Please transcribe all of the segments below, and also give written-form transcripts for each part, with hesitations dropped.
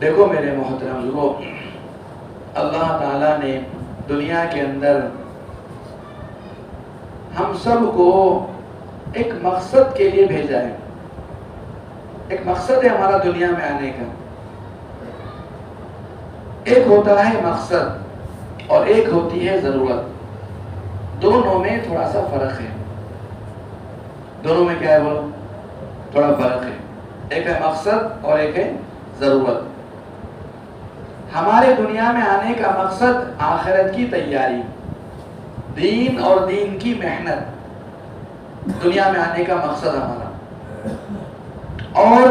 دیکھو میرے محترم لوگوں، اللہ تعالیٰ نے دنیا کے اندر ہم سب کو ایک مقصد کے لیے بھیجا ہے. ایک مقصد ہے ہمارا دنیا میں آنے کا. ایک ہوتا ہے مقصد اور ایک ہوتی ہے ضرورت. دونوں میں تھوڑا سا فرق ہے. دونوں میں کیا ہے بولو؟ تھوڑا فرق ہے. ایک ہے مقصد اور ایک ہے ضرورت. ہمارے دنیا میں آنے کا مقصد آخرت کی تیاری، دین اور دین کی محنت، دنیا میں آنے کا مقصد ہمارا. اور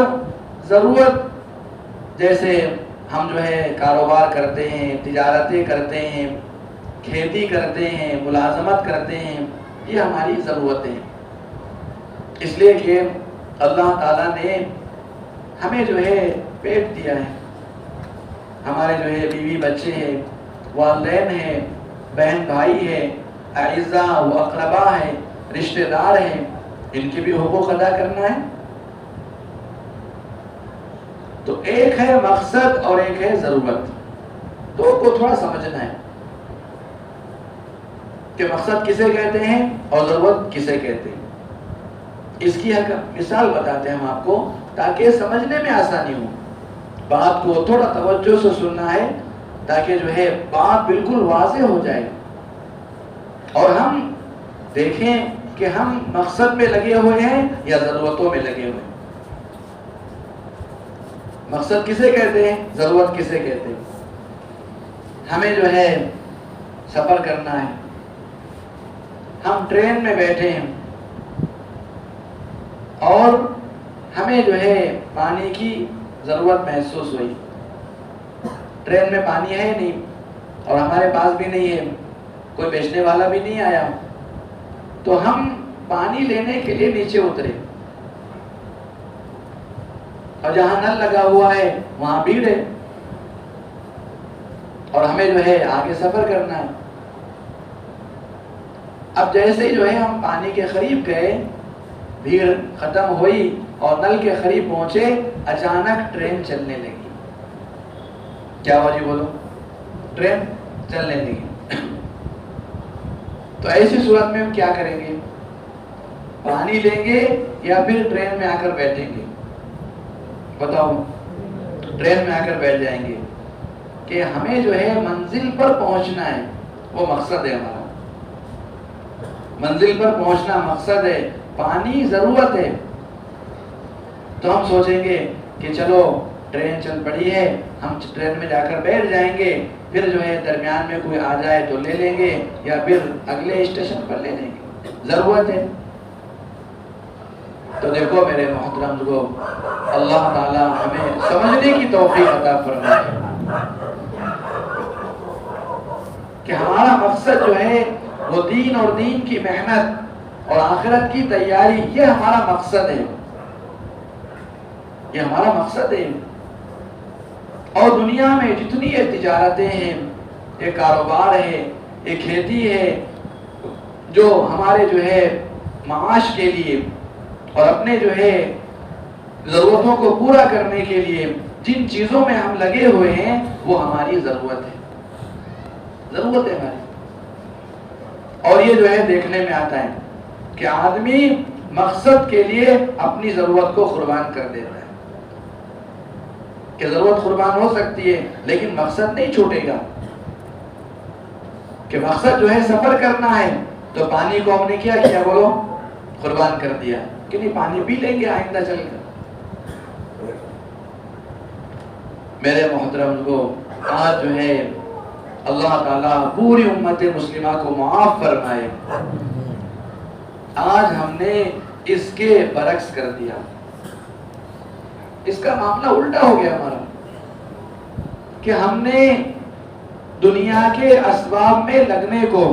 ضرورت جیسے ہم جو ہے کاروبار کرتے ہیں، تجارتیں کرتے ہیں، کھیتی کرتے ہیں، ملازمت کرتے ہیں، یہ ہماری ضرورتیں ہیں. اس لیے کہ اللہ تعالیٰ نے ہمیں جو ہے پیٹ دیا ہے. ہمارے جو ہے بیوی بچے ہیں، والدین ہیں، بہن بھائی ہیں، اعزاء و اقربا ہیں، رشتہ دار ہیں. ان کے بھی حقوق ادا کرنا ہے. تو ایک ہے مقصد اور ایک ہے ضرورت. دو کو تھوڑا سمجھنا ہے کہ مقصد کسے کہتے ہیں اور ضرورت کسے کہتے ہیں. اس کی مثال بتاتے ہیں ہم آپ کو تاکہ سمجھنے میں آسانی ہو. بات کو تھوڑا توجہ سے سننا ہے تاکہ جو ہے بات بالکل واضح ہو جائے اور ہم دیکھیں کہ ہم مقصد میں لگے ہوئے ہیں یا ضرورتوں میں لگے ہوئے ہیں. مقصد کسے کہتے ہیں، ضرورت کسے کہتے ہیں. ہمیں جو ہے سفر کرنا ہے. ہم ٹرین میں بیٹھے ہیں اور ہمیں جو ہے پانی کی ضرورت محسوس ہوئی. ٹرین میں پانی ہے نہیں اور ہمارے پاس بھی نہیں ہے، کوئی بیچنے والا بھی نہیں آیا. تو ہم پانی لینے کے لیے نیچے اترے اور جہاں نل لگا ہوا ہے وہاں بھیڑ ہے اور ہمیں جو ہے آگے سفر کرنا ہے. اب جیسے ہی جو ہے ہم پانی کے قریب گئے، بھیڑ ختم ہوئی اور نل کے قریب پہنچے، اچانک ٹرین چلنے لگی. کیا ہوا جی بولو؟ ٹرین چلنے لگی. تو ایسی صورت میں ہم کیا کریں گے؟ پانی لیں گے یا پھر ٹرین میں آ کر بیٹھیں گے؟ بتاؤ. ٹرین میں آ کر بیٹھ جائیں گے کہ ہمیں جو ہے منزل پر پہنچنا ہے. وہ مقصد ہے ہمارا. منزل پر پہنچنا مقصد ہے، پانی ضرورت ہے. تو ہم سوچیں گے کہ چلو ٹرین چل پڑی ہے، ہم ٹرین میں جا کر بیٹھ جائیں گے، پھر جو ہے درمیان میں کوئی آ جائے تو لے لیں گے یا پھر اگلے اسٹیشن پر لے لیں گے. ضرورت ہے. تو دیکھو میرے محترم لوگوں، اللہ تعالیٰ ہمیں سمجھنے کی توفیق عطا فرمائے کہ ہمارا مقصد جو ہے وہ دین اور دین کی محنت اور آخرت کی تیاری، یہ ہمارا مقصد ہے. یہ ہمارا مقصد ہے. اور دنیا میں جتنی یہ تجارتیں ہیں، یہ کاروبار ہے، یہ کھیتی ہے، جو ہمارے جو ہے معاش کے لیے اور اپنے جو ہے ضرورتوں کو پورا کرنے کے لیے جن چیزوں میں ہم لگے ہوئے ہیں وہ ہماری ضرورت ہے. ضرورت ہے ہماری. اور یہ جو ہے دیکھنے میں آتا ہے کہ آدمی مقصد کے لیے اپنی ضرورت کو قربان کر دیتا ہے. کہ ضرورت قربان ہو سکتی ہے لیکن مقصد نہیں چھوٹے گا. کہ مقصد جو ہے سفر کرنا ہے تو پانی کو ہم نے کیا کیا بولو؟ قربان کر دیا کہ نہیں پانی پی لیں گے آئندہ چل کر. میرے محترم کو آج جو ہے اللہ تعالیٰ پوری امت مسلمہ کو معاف فرمائے. آج ہم نے اس کے برعکس کر دیا. اس کا معاملہ الٹا ہو گیا ہمارا کہ ہم نے دنیا کے اسباب میں لگنے کو،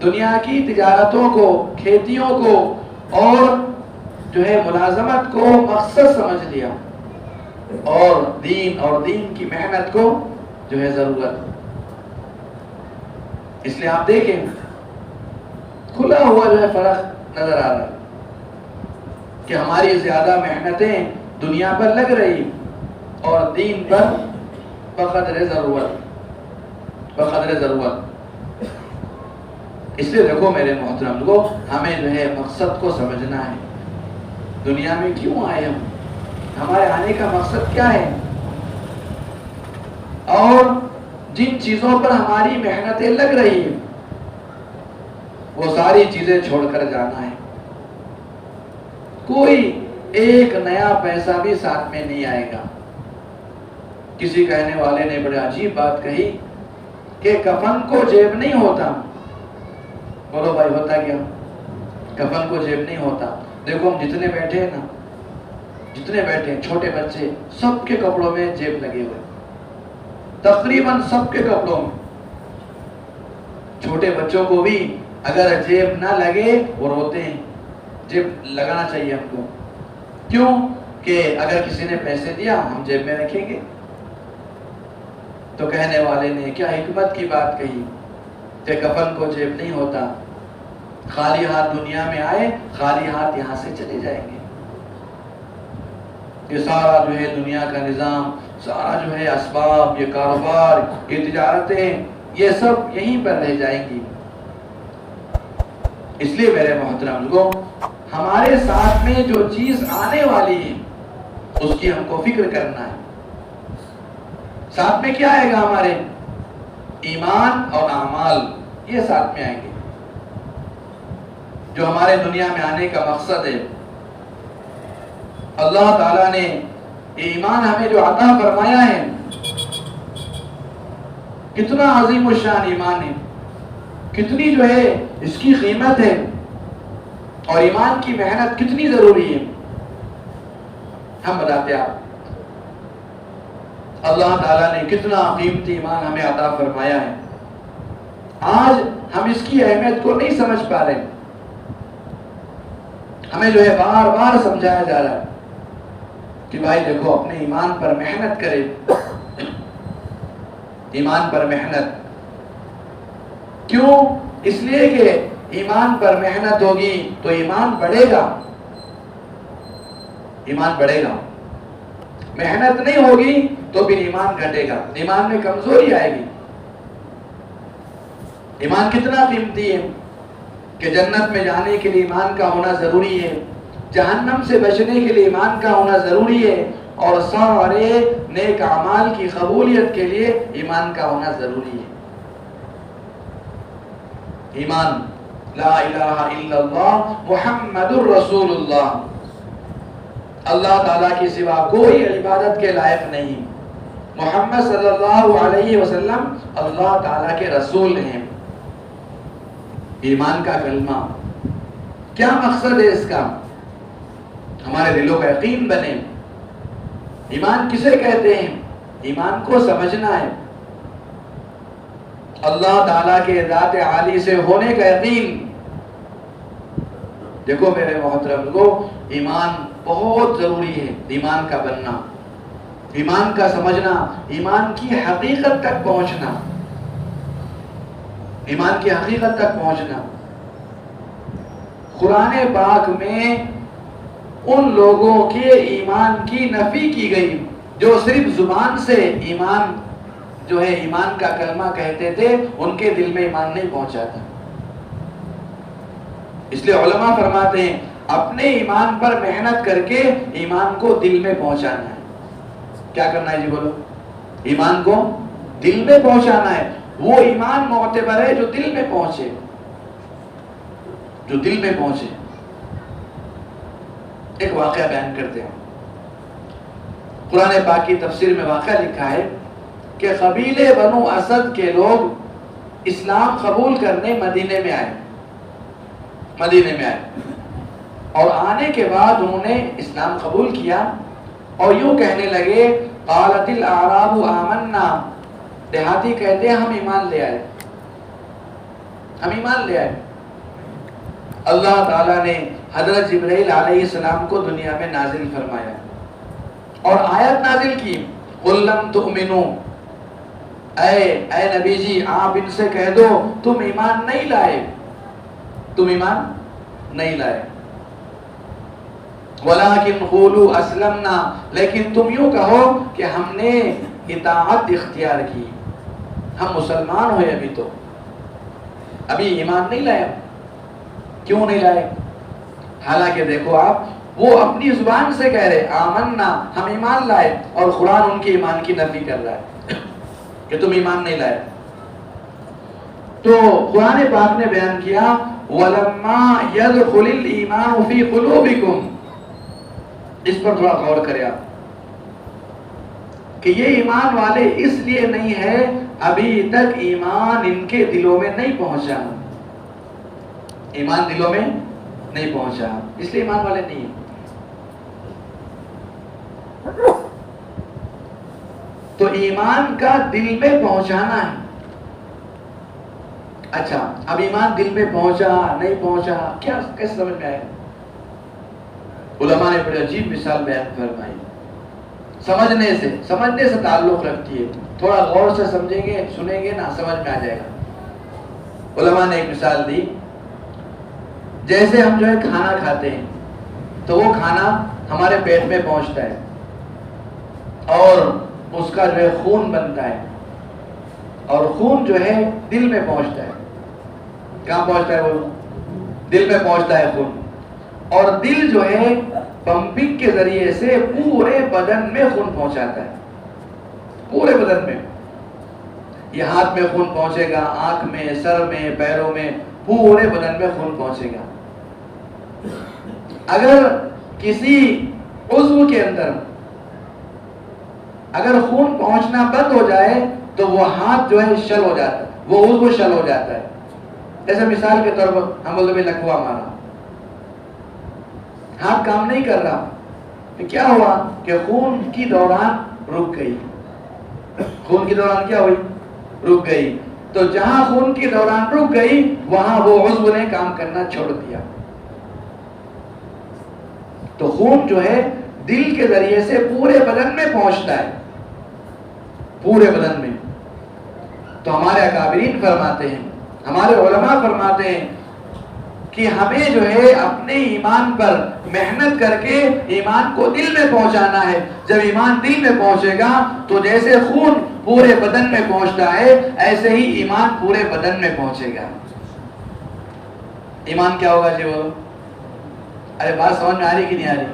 دنیا کی تجارتوں کو، کھیتیوں کو اور جو ہے ملازمت کو مقصد سمجھ لیا اور دین کی محنت کو جو ہے ضرورت. اس لیے آپ دیکھیں کھلا ہوا جو ہے فرق نظر آ رہا ہے کہ ہماری زیادہ محنتیں دنیا پر لگ رہی اور دین پر بقدر ضرورت. اس لیے دیکھو میرے محترم لوگوں، ہمیں جو ہے مقصد کو سمجھنا ہے. دنیا میں کیوں آئے ہم، ہمارے آنے کا مقصد کیا ہے، اور جن چیزوں پر ہماری محنتیں لگ رہی ہیں وہ ساری چیزیں چھوڑ کر جانا ہے. کوئی ایک نیا پیسہ بھی ساتھ میں نہیں آئے گا. کسی کہنے والے نے بڑے عجیب بات کہی کہ کفن کو جیب نہیں ہوتا. بولو بھائی ہوتا کیا؟ کفن کو جیب نہیں ہوتا. دیکھو ہم جتنے بیٹھے ہیں نا، جتنے بیٹھے ہیں چھوٹے بچے، سب کے کپڑوں میں جیب لگے ہوئے، تقریباً سب کے کپڑوں میں. چھوٹے بچوں کو بھی اگر جیب نہ لگے وہ روتے ہیں. جیب لگانا چاہیے ہم کو. کیوں؟ کہ اگر کسی نے پیسے دیا ہم جیب میں رکھیں گے. تو کہنے والے نے کیا حکمت کی بات کہی کہ کفن کو جیب نہیں ہوتا. خالی ہاتھ دنیا میں آئے، خالی ہاتھ یہاں سے چلے جائیں گے. یہ سارا جو ہے دنیا کا نظام، سارا جو ہے اسباب، یہ کاروبار، یہ تجارتیں، یہ سب یہیں پر رہ جائیں گی. اس لیے میرے محترم لوگوں، ہمارے ساتھ میں جو چیز آنے والی ہے اس کی ہم کو فکر کرنا ہے. ساتھ میں کیا آئے گا ہمارے؟ ایمان اور اعمال، یہ ساتھ میں آئیں گے. جو ہمارے دنیا میں آنے کا مقصد ہے، اللہ تعالیٰ نے ایمان ہمیں جو عطا فرمایا ہے، کتنا عظیم الشان ایمان ہے، کتنی جو ہے اس کی قیمت ہے، اور ایمان کی محنت کتنی ضروری ہے. ہم بتاتے ہیں آپ، اللہ تعالیٰ نے کتنا قیمتی ایمان ہمیں عطا فرمایا ہے. آج ہم اس کی اہمیت کو نہیں سمجھ پا رہے. ہمیں جو ہے بار بار سمجھایا جا رہا ہے کہ بھائی دیکھو اپنے ایمان پر محنت کرے. ایمان پر محنت کیوں؟ اس لیے کہ ایمان پر محنت ہوگی تو ایمان بڑھے گا. ایمان بڑھے گا. محنت نہیں ہوگی تو پھر ایمان گھٹے گا، ایمان میں کمزوری آئے گی. ایمان کتنا قیمتی ہے کہ جنت میں جانے کے لیے ایمان کا ہونا ضروری ہے، جہنم سے بچنے کے لیے ایمان کا ہونا ضروری ہے، اور سارے نیک اعمال کی قبولیت کے لیے ایمان کا ہونا ضروری ہے. ایمان، لا الہ الا اللہ محمد الرسول اللہ، اللہ تعالیٰ کی سوا کوئی عبادت کے لائق نہیں. محمد صلی اللہ علیہ وسلم اللہ تعالیٰ کے رسول ہیں. ایمان کا کلمہ کیا مقصد ہے اس کا؟ ہمارے دلوں کا یقین بنے. ایمان کسے کہتے ہیں؟ ایمان کو سمجھنا ہے. اللہ تعالیٰ کے ذات عالی سے ہونے کا یقین. دیکھو میرے محترم لوگوں، ایمان بہت ضروری ہے. ایمان کا بننا، ایمان کا سمجھنا، ایمان کی حقیقت تک پہنچنا، ایمان کی حقیقت تک پہنچنا. قرآن پاک میں ان لوگوں کے ایمان کی نفی کی گئی جو صرف زبان سے ایمان جو ہے ایمان کا کلمہ کہتے تھے، ان کے دل میں ایمان نہیں پہنچا تھا. اس لیے علماء فرماتے ہیں اپنے ایمان پر محنت کر کے ایمان کو دل میں پہنچانا ہے. کیا کرنا ہے جی بولو؟ ایمان کو دل میں پہنچانا ہے. وہ ایمان معتبر ہے جو دل میں پہنچے، جو دل میں پہنچے. ایک واقعہ بیان کرتے ہیں. قرآن پاک کی تفسیر میں واقعہ لکھا ہے کہ قبیلے بنو اسد کے لوگ اسلام قبول کرنے مدینے میں آئے. مدینے میں آئے اور آنے کے بعد انہوں نے اسلام قبول کیا اور یوں کہنے لگے قالت الاعراب آمنا. دیہاتی کہتے ہیں ہم ایمان لے آئے، ہم ایمان لے آئے. اللہ تعالیٰ نے حضرت جبرائیل علیہ السلام کو دنیا میں نازل فرمایا اور آیت نازل کی قل لم تؤمنوا. اے نبی جی آپ ان سے کہہ دو تم ایمان نہیں لائے، تم ایمان نہیں لائے. وَلَكِنْ قُولُوا أَسْلَمْنَا، لیکن تم یوں کہو کہ ہم نے اطاعت اختیار کی. ہم مسلمان ہوئے ابھی ایمان نہیں لائے. کیوں نہیں لائے؟ حالانکہ دیکھو آپ، وہ اپنی زبان سے کہہ رہے آمنا، ہم ایمان لائے، اور قرآن ان کے ایمان کی نفی کر رہا ہے کہ تم ایمان نہیں لائے. تو قرآن پاک نے بیان کیا وَلَمَّا يَدْخُلِ الْإِيمَانُ فِي قُلُوبِكُمْ. اس پر تھوڑا غور کریں آپ کہ یہ ایمان والے اس لیے نہیں ہے ابھی تک ایمان ان کے دلوں میں نہیں پہنچا. ایمان دلوں میں نہیں پہنچا اس لیے ایمان والے نہیں ہیں. تو ایمان کا دل میں پہنچانا ہے. اچھا، اب ایمان دل میں پہنچا نہیں پہنچا کیا کیسے سمجھ میں آئے؟ علماء نے بڑی عجیب مثال بیان فرمائی. سمجھنے سے تعلق رکھتی ہے. تھوڑا غور سے سمجھیں گے، سنیں گے نا، سمجھ میں آ جائے گا. علماء نے ایک مثال دی، جیسے ہم جو ہے کھانا کھاتے ہیں تو وہ کھانا ہمارے پیٹ میں پہنچتا ہے اور اس کا جو ہے خون بنتا ہے، اور خون جو ہے دل میں پہنچتا ہے. کہاں پہنچتا ہے؟ وہ دل میں پہنچتا ہے خون. اور دل جو ہے پمپنگ کے ذریعے سے پورے بدن میں خون پہنچاتا ہے. پورے بدن میں، یہ ہاتھ میں خون پہنچے گا، آنکھ میں، سر میں، پیروں میں، پورے بدن میں خون پہنچے گا. اگر کسی عضو کے اندر اگر خون پہنچنا بند ہو جائے تو وہ ہاتھ جو ہے شل ہو جاتا ہے، وہ عضو شل ہو جاتا ہے. جیسے مثال کے طور پر ہم بولتے ہیں لکوا مارا، ہاتھ کام نہیں کر رہا، تو کیا ہوا کہ خون کی دوران رک گئی. خون کی دوران کیا ہوئی؟ رک گئی. تو جہاں خون کی دوران رک گئی وہاں وہ عضو نے کام کرنا چھوڑ دیا. تو خون جو ہے دل کے ذریعے سے پورے بدن میں پہنچتا ہے، پورے بدن میں. تو ہمارے اکابرین فرماتے ہیں، ہمارے علماء فرماتے ہیں کہ ہمیں جو ہے اپنے ایمان پر محنت کر کے ایمان کو دل میں پہنچانا ہے. جب ایمان دل میں پہنچے گا تو جیسے خون پورے بدن میں پہنچتا ہے ایسے ہی ایمان پورے بدن میں پہنچے گا. ایمان کیا ہوگا جی؟ وہ ارے بات سمجھ میں آ رہی کہ نہیں آ رہی؟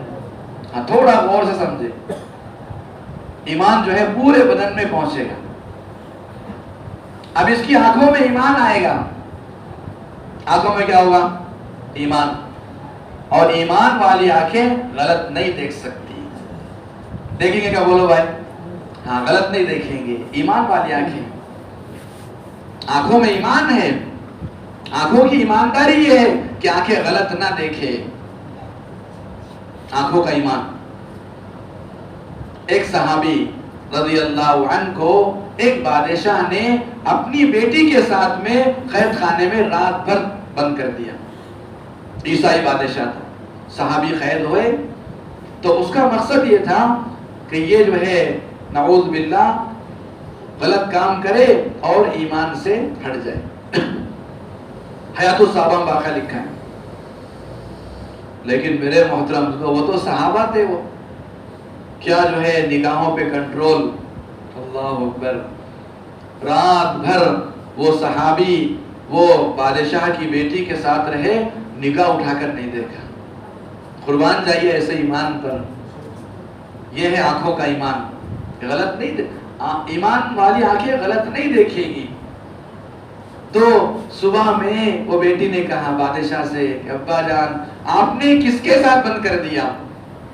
ہاں، تھوڑا غور سے سمجھے. ایمان جو ہے پورے بدن میں پہنچے گا. اب اس کی آنکھوں میں ایمان آئے گا. آنکھوں میں کیا ہوگا؟ ایمان. اور ایمان والی آنکھیں غلط نہیں دیکھ سکتی. دیکھیں گے کیا؟ بولو بھائی. ہاں، غلط نہیں دیکھیں گے. ایمان والی آنکھیں، آنکھوں میں ایمان ہے. آنکھوں کی ایمانداری یہ ہے کہ آنکھیں غلط نہ دیکھے. آنکھوں کا ایمان. ایک صحابی رضی اللہ عنہ کو ایک بادشاہ نے اپنی بیٹی کے ساتھ میں قید خانے میں رات بھر بند کر دیا. عیسائی بادشاہ تھا. صحابی قید ہوئے تو اس کا مقصد یہ تھا کہ یہ جو ہے نعوذ باللہ غلط کام کرے اور ایمان سے ہٹ جائے. حیات الصحابہ باقی لکھا ہے. لیکن میرے محترم وہ تو صحابہ تھے، وہ کیا جو ہے نگاہوں پہ کنٹرول. اللہ اکبر. رات بھر وہ صحابی وہ بادشاہ کی بیٹی کے ساتھ رہے، نگاہ اٹھا کر نہیں دیکھا. قربان جائیے ایسے ایمان پر. یہ ہے آنکھوں کا ایمان. غلط نہیں ایمان والی آنکھیں غلط نہیں دیکھے گی. تو صبح میں وہ بیٹی نے کہا بادشاہ سے کہ ابا جان آپ نے کس کے ساتھ بند کر دیا؟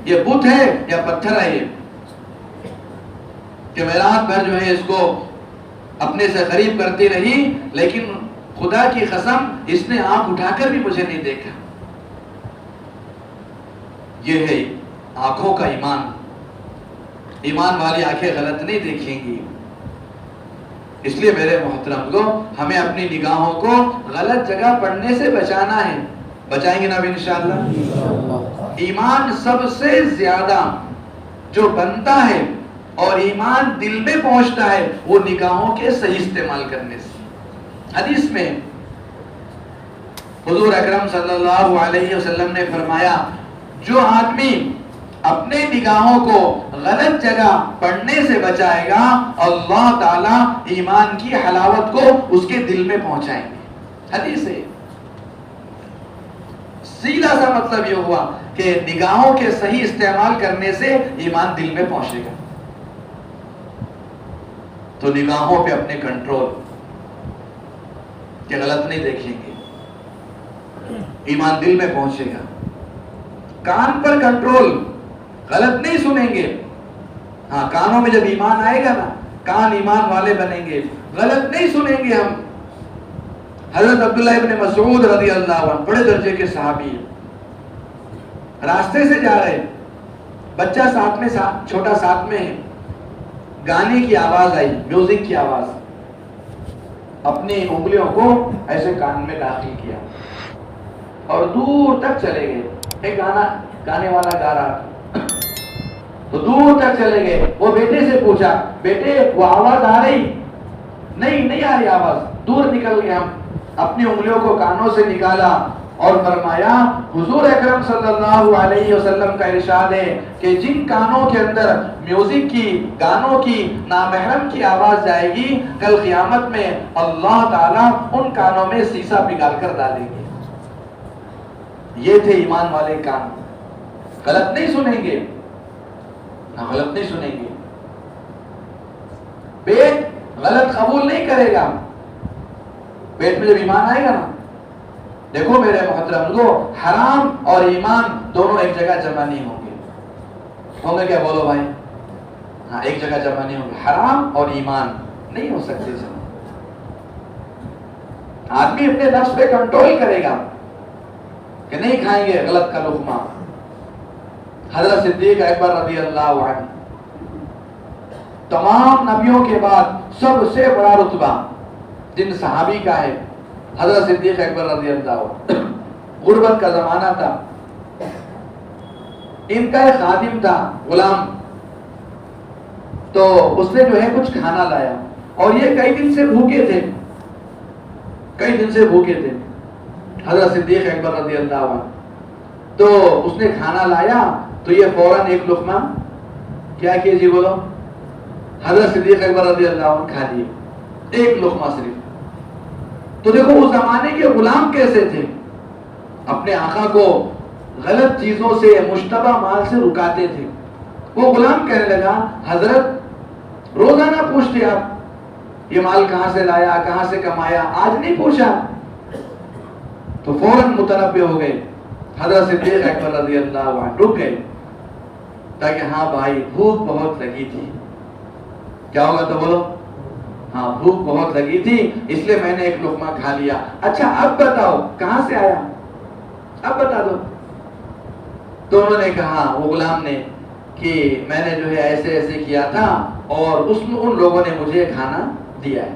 یہ بت ہے یا پتھر ہے؟ یہ کہ میں رات بھر جو ہے اس کو اپنے سے قریب کرتی رہی لیکن خدا کی قسم اس نے آنکھ اٹھا کر بھی مجھے نہیں دیکھا. یہ ہے آنکھوں کا ایمان. ایمان والی آنکھیں غلط نہیں دیکھیں گی. اس لیے میرے محترم کو ہمیں اپنی نگاہوں کو غلط جگہ پڑنے سے بچانا ہے. بچائیں گے نا ابھی انشاءاللہ. ایمان سب سے زیادہ جو بنتا ہے اور ایمان دل میں پہنچتا ہے وہ نگاہوں کے صحیح استعمال کرنے سے. حدیث میں حضور اکرم صلی اللہ علیہ وسلم نے فرمایا جو آدمی اپنے نگاہوں کو غلط جگہ پڑنے سے بچائے گا، اللہ تعالیٰ ایمان کی حلاوت کو اس کے دل میں پہنچائیں گے۔ حدیث ہے، سیدھا سا مطلب یہ ہوا کہ نگاہوں کے صحیح استعمال کرنے سے ایمان دل میں پہنچے گا۔ تو نگاہوں پہ اپنے کنٹرول، کہ غلط نہیں دیکھیں گے، ایمان دل میں پہنچے گا۔ کان پر کنٹرول، غلط نہیں سنیں گے۔ ہاں، کانوں میں جب ایمان آئے گا نا، کان ایمان والے بنیں گے، غلط نہیں سنیں گے ہم۔ حضرت عبداللہ ابن مسعود رضی اللہ عنہ بڑے درجے کے صحابی ہیں، راستے سے جا رہے، بچہ ساتھ میں، چھوٹا ساتھ میں ہے، گانے کی آواز آئی، میوزک کی آواز، اپنی انگلیوں کو ایسے کان میں داخل کیا اور دور تک چلے گئے۔ ایک گانے والا گا رہا تھا، تو دور تک چلے گئے۔ وہ بیٹے سے پوچھا، بیٹے وہ آواز آ رہی؟ نہیں آ رہی آواز۔ دور نکل گئے ہم، اپنی انگلیوں کو کانوں سے نکالا اور فرمایا، حضور اکرم صلی اللہ علیہ وسلم کا ارشاد ہے کہ جن کانوں کے اندر میوزک کی، گانوں کی، نامحرم کی آواز جائے گی، کل قیامت میں اللہ تعالیٰ ان کانوں میں سیسا پگھال کر ڈالیں گے۔ یہ تھے ایمان والے کان، غلط نہیں سنیں گے، غلط نہیں سنیں گے۔ پیٹ غلط قبول نہیں کرے گا۔ پیٹ میں جب ایمان آئے گا نا، دیکھو میرے محترم کو، حرام اور ایمان دونوں ایک جگہ جمع نہیں ہوں گے۔ ہوں گے کیا؟ بولو بھائی۔ ہاں، ایک جگہ جمع نہیں ہوں گے، حرام اور ایمان نہیں ہو سکتے جمع۔ آدمی اپنے نفس پہ کنٹرول کرے گا کہ نہیں کھائیں گے غلط کا لقمہ۔ حضرت صدیق اکبر رضی اللہ عنہ، تمام نبیوں کے بعد سب سے بڑا رتبہ جن صحابی کا ہے، حضرت صدیق اکبر رضی اللہ عنہ۔ غربت کا زمانہ تھا، ان کا ایک خادم تھا، غلام، تو اس نے جو ہے کچھ کھانا لایا اور یہ کئی دن سے بھوکے تھے، حضرت صدیق اکبر رضی اللہ عنہ۔ تو اس نے کھانا لایا تو یہ فوراً ایک لقمہ کیا کیا جی بولو، حضرت صدیق اکبر رضی اللہ عنہ کھا لیے، ایک لقمہ صرف۔ تو دیکھو اس زمانے کے غلام کیسے تھے، اپنے آقا کو غلط چیزوں سے، مشتبہ مال سے رکاتے تھے۔ وہ غلام کہنے لگا، حضرت روزانہ پوچھتے آپ یہ مال کہاں سے لایا، کہاں سے کمایا، آج نہیں پوچھا؟ تو فوراً متنبہ ہو گئے، حضرت صدیق اکبر رضی اللہ عنہ رک گئے، تاکہ ہاں بھائی بھوک بہت لگی تھی۔ کیا ہوگا تو بولو، ہاں بھوک بہت لگی تھی اس لیے میں نے ایک لقمہ کھا لیا۔ اچھا اب بتاؤ کہاں سے آیا، اب بتا دو۔ تو انہوں نے کہا، وہ غلام نے، کہ میں نے جو ہے ایسے ایسے کیا تھا اور ان لوگوں نے مجھے کھانا دیا ہے،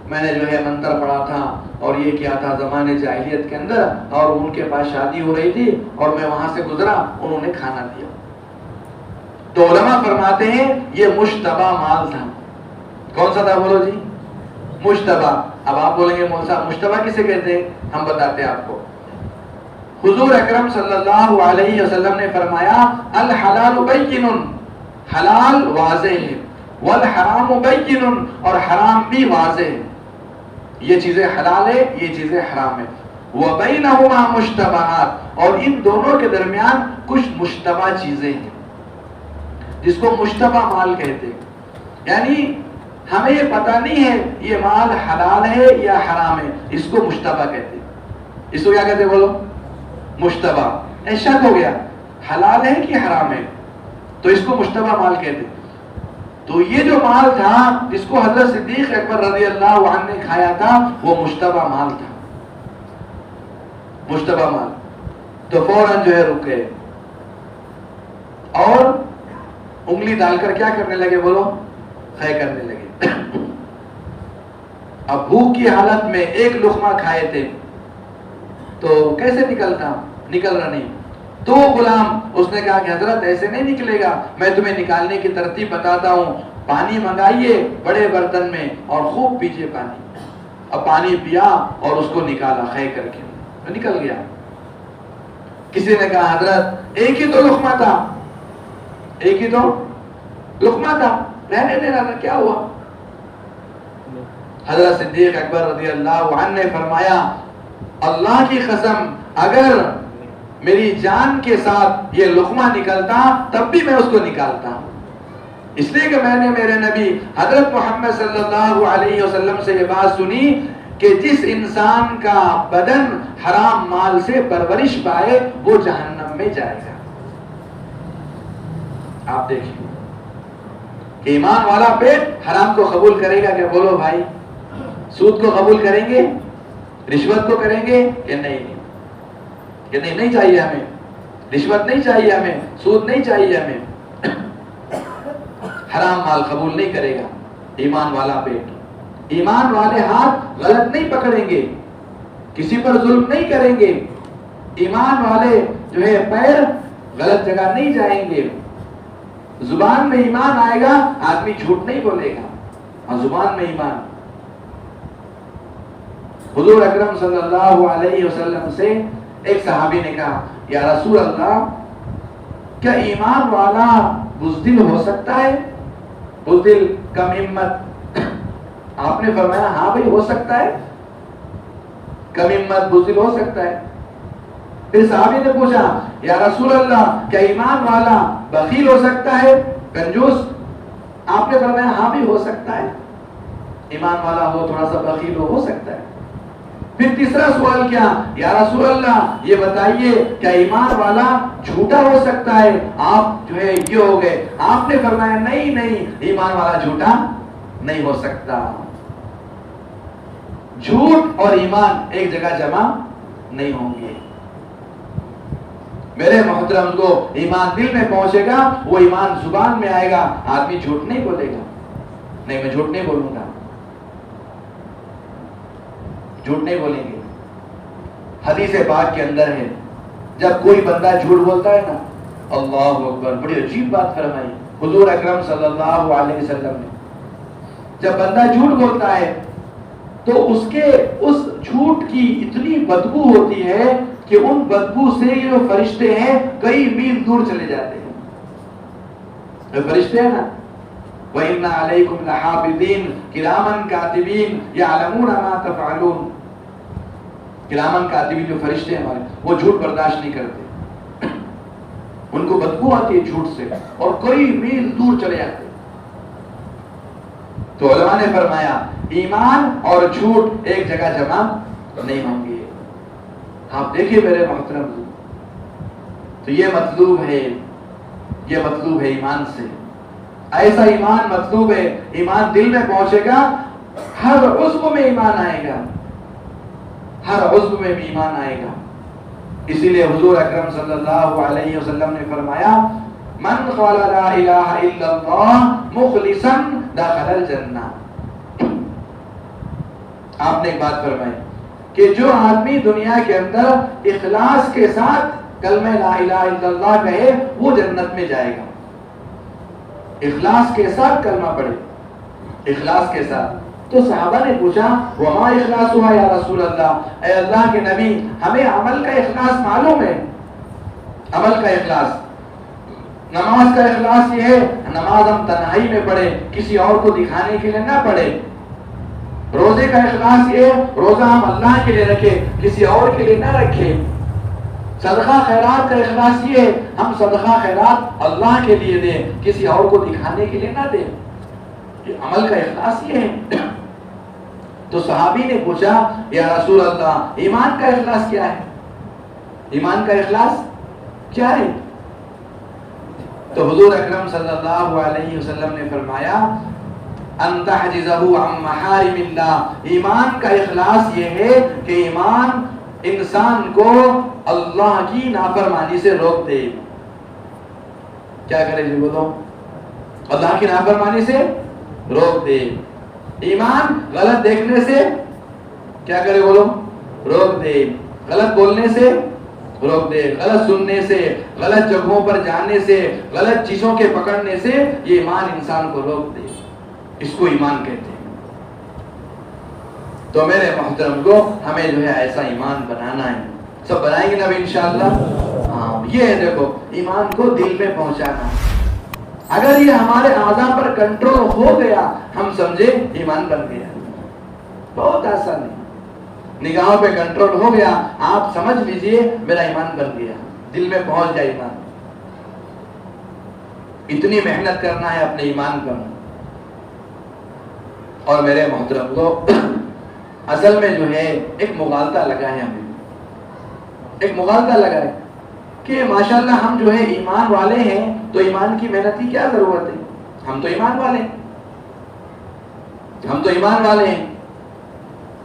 میں نے جو ہے منتر پڑھا تھا اور یہ کیا تھا زمانے جاہلیت کے اندر، اور ان کے پاس شادی ہو رہی تھی اور میں وہاں سے گزرا، انہوں نے کھانا دیا۔ تو علماء فرماتے ہیں یہ مشتبہ مال تھا۔ کون سا تھا بولو جی؟ مشتبہ۔ اب آپ بولیں گے مول صاحب مشتبہ کسے کہتے ہیں؟ ہم بتاتے ہیں آپ کو۔ حضور اکرم صلی اللہ علیہ وسلم نے فرمایا، الحلال بین، حلال واضح ہے، والحرام بین، اور حرام بھی واضح ہے۔ یہ چیزیں حلال ہے، یہ چیزیں حرام ہے۔ وبینہما مشتبہات، اور ان دونوں کے درمیان کچھ مشتبہ چیزیں ہیں جس کو مشتبہ مال کہتے ہیں، یعنی ہمیں یہ پتہ نہیں ہے یہ مال حلال ہے یا حرام ہے، اس کو مشتبہ کہتے ہیں۔ اس کو کیا کہتے ہیں بولو؟ مشتبہ۔ شک ہو گیا حلال ہے کہ حرام ہے، تو اس کو مشتبہ مال کہتے ہیں۔ تو یہ جو مال تھا جس کو حضرت صدیق اکبر رضی اللہ عنہ نے کھایا تھا وہ مشتبہ مال تھا، مشتبہ مال۔ تو فوراً جو ہے رک گئے اور انگلی ڈال کر کیا کرنے لگے بولو؟ خے کرنے لگے۔ اب بھوک کی حالت میں ایک لقمہ کھائے تھے تو کیسے نکل رہا نہیں۔ تو غلام اس نے کہا کہ حضرت ایسے نہیں نکلے گا، میں تمہیں نکالنے کی ترتیب بتاتا ہوں، پانی منگائیے بڑے برتن میں اور خوب پیجئے پانی۔ اب پانی پیا اور اس کو نکالا خے کر کے، نکل گیا۔ کسی نے کہا حضرت ایک ہی تو لقمہ تھا، ایک ہی تو لقمہ تھا، رہنے دینا تھا، کیا ہوا؟ حضرت صدیق اکبر رضی اللہ عنہ نے فرمایا اللہ کی قسم اگر میری جان کے ساتھ یہ لقمہ نکلتا تب بھی میں اس کو نکالتا، اس لیے کہ میں نے میرے نبی حضرت محمد صلی اللہ علیہ وسلم سے یہ بات سنی کہ جس انسان کا بدن حرام مال سے پرورش پائے وہ جہنم میں جائے گا۔ آپ دیکھیں کہ ایمان والا پیٹ حرام کو قبول کرے گا کہ بولو بھائی؟ سود کو قبول کریں گے؟ رشوت کو کریں گے کہ نہیں؟ کہ نہیں چاہیے ہمیں، رشوت نہیں چاہیے ہمیں، سود نہیں چاہیے ہمیں، حرام مال قبول نہیں کرے گا ایمان والا پیٹ۔ ایمان والے ہاتھ غلط نہیں پکڑیں گے، کسی پر ظلم نہیں کریں گے، ایمان والے جو ہے پیر غلط جگہ نہیں جائیں گے، زبان میں ایمان آئے گا، آدمی جھوٹ نہیں بولے گا، اور زبان میں ایمان۔ حضور اکرم صلی اللہ علیہ وسلم سے ایک صحابی نے کہا یا رسول اللہ کیا ایمان والا بزدل ہو سکتا ہے؟ بزدل کم ہمت؟ آپ نے فرمایا ہاں بھائی ہو سکتا ہے، کم ہمت بزدل ہو سکتا ہے۔ پھر صحابی نے پوچھا یا رسول اللہ کیا ایمان والا بخیل ہو سکتا ہے، کنجوس؟ آپ نے فرمایا ہاں بھی ہو سکتا ہے، ایمان والا ہو تھوڑا سا بخیل ہو سکتا ہے۔ پھر تیسرا سوال کیا یا رسول اللہ یہ بتائیے کیا ایمان والا جھوٹا ہو سکتا ہے؟ آپ جو ہے یہ ہو گئے، آپ نے فرمایا نہیں ایمان والا جھوٹا نہیں ہو سکتا۔ جھوٹ اور ایمان ایک جگہ جمع نہیں ہوں گے۔ میرے محترم کو ایمان دل میں پہنچے گا، وہ ایمان زبان میں آئے گا، آدمی جھوٹ نہیں بولے گا، نہیں میں جھوٹ نہیں بولوں گا، جھوٹ نہیں بولیں گے۔ حدیث پاک کے اندر ہے جب کوئی بندہ جھوٹ بولتا ہے نا، اللہ اکبر، بڑی عجیب بات فرمائی حضور اکرم صلی اللہ علیہ وسلم نے، جب بندہ جھوٹ بولتا ہے تو اس جھوٹ کی اتنی بدبو ہوتی ہے کہ ان بدبو سے یہ جو فرشتے ہیں کئی میل دور چلے جاتے ہیں۔ فرشتے ہیں نا وَإِنَّ عَلَيْكُمْ لَحَافِظِينَ كِرَامًا كَاتِبِينَ يَعْلَمُونَ مَا تَفْعَلُونَ۔ کرامن کاتبین جو فرشتے ہیں ہمارے، وہ جھوٹ برداشت نہیں کرتے، ان کو بدبو آتی ہے جھوٹ سے اور کئی میل دور چلے جاتے۔ تو علماء نے فرمایا ایمان اور جھوٹ ایک جگہ جمع نہیں ہوں گے۔ آپ دیکھیے میرے محترم، تو یہ مطلوب ہے ایمان سے، ایسا ایمان مطلوب ہے، ایمان دل میں پہنچے گا، ہر عضو میں ایمان آئے گا، ہر عضو میں بھی ایمان آئے گا۔ اسی لیے حضور اکرم صلی اللہ علیہ وسلم نے فرمایا من قال لا الہ الا اللہ مخلصا دخل الجنہ۔ آپ نے ایک بات فرمائی کہ جو آدمی دنیا کے اندر اخلاص کے ساتھ کلمہ لا الہ الا اللہ کہے وہ جنت میں جائے گا۔ اخلاص کے ساتھ کلمہ پڑھے، اخلاص کے ساتھ۔ تو صحابہ نے پوچھا وما اخلاص ہوا یا رسول اللہ، اے اللہ کے نبی ہمیں عمل کا اخلاص معلوم ہے، عمل کا اخلاص، نماز کا اخلاص یہ ہے نماز ہم تنہائی میں پڑھیں، کسی اور کو دکھانے کے لیے نہ پڑھیں۔ روزے کا اخلاص یہ ہے روزہ ہم اللہ کے لیے رکھیں، کسی اور کے لیے نہ رکھیں۔ صدقہ خیرات کا اخلاص یہ ہے ہم صدقہ خیرات اللہ کے لیے دیں، کسی اور کو دکھانے کے لیے نہ دیں۔ یہ عمل کا اخلاص یہ ہے۔ تو صحابی نے پوچھا یا رسول اللہ ایمان کا اخلاص کیا ہے؟ ایمان کا اخلاص کیا ہے؟ تو حضور اکرم صلی اللہ علیہ وسلم نے فرمایا ان تحجزہ عن محارم اللہ، ایمان کا اخلاص یہ ہے کہ ایمان انسان کو اللہ کی نافرمانی سے روک دے۔ کیا کرے جی بولو؟ اللہ کی نافرمانی سے روک دے۔ ایمان غلط دیکھنے سے کیا کرے بولو؟ روک دے۔ غلط بولنے سے روک دے، غلط سننے سے، غلط جگہوں پر جانے سے، غلط چیزوں کے پکڑنے سے یہ ایمان انسان کو روک دے، اس کو ایمان کہتے ہیں۔ تو میرے محترم کو ہمیں جو ہے ایسا ایمان بنانا ہے، سب بنائیں گے نا انشاءاللہ. ہاں یہ ہے دیکھو ایمان کو دل میں پہنچانا. اگر یہ ہمارے اعضاء پر کنٹرول ہو گیا ہم سمجھے ایمان بن گیا. بہت آسان ہے. نگاہوں پہ کنٹرول ہو گیا آپ سمجھ لیجئے میرا ایمان بن گیا, دل میں پہنچ گیا ایمان. اتنی محنت کرنا ہے اپنے ایمان پر. اور میرے محترم کو اصل میں جو ہے ایک مغالطہ لگا ہے, ہمیں ایک مغالطہ لگا ہے کہ ماشاءاللہ ہم جو ہے ایمان والے ہیں تو ایمان کی محنت کی کیا ضرورت ہے, ہم تو ایمان والے ہیں, ہم تو ایمان والے ہیں.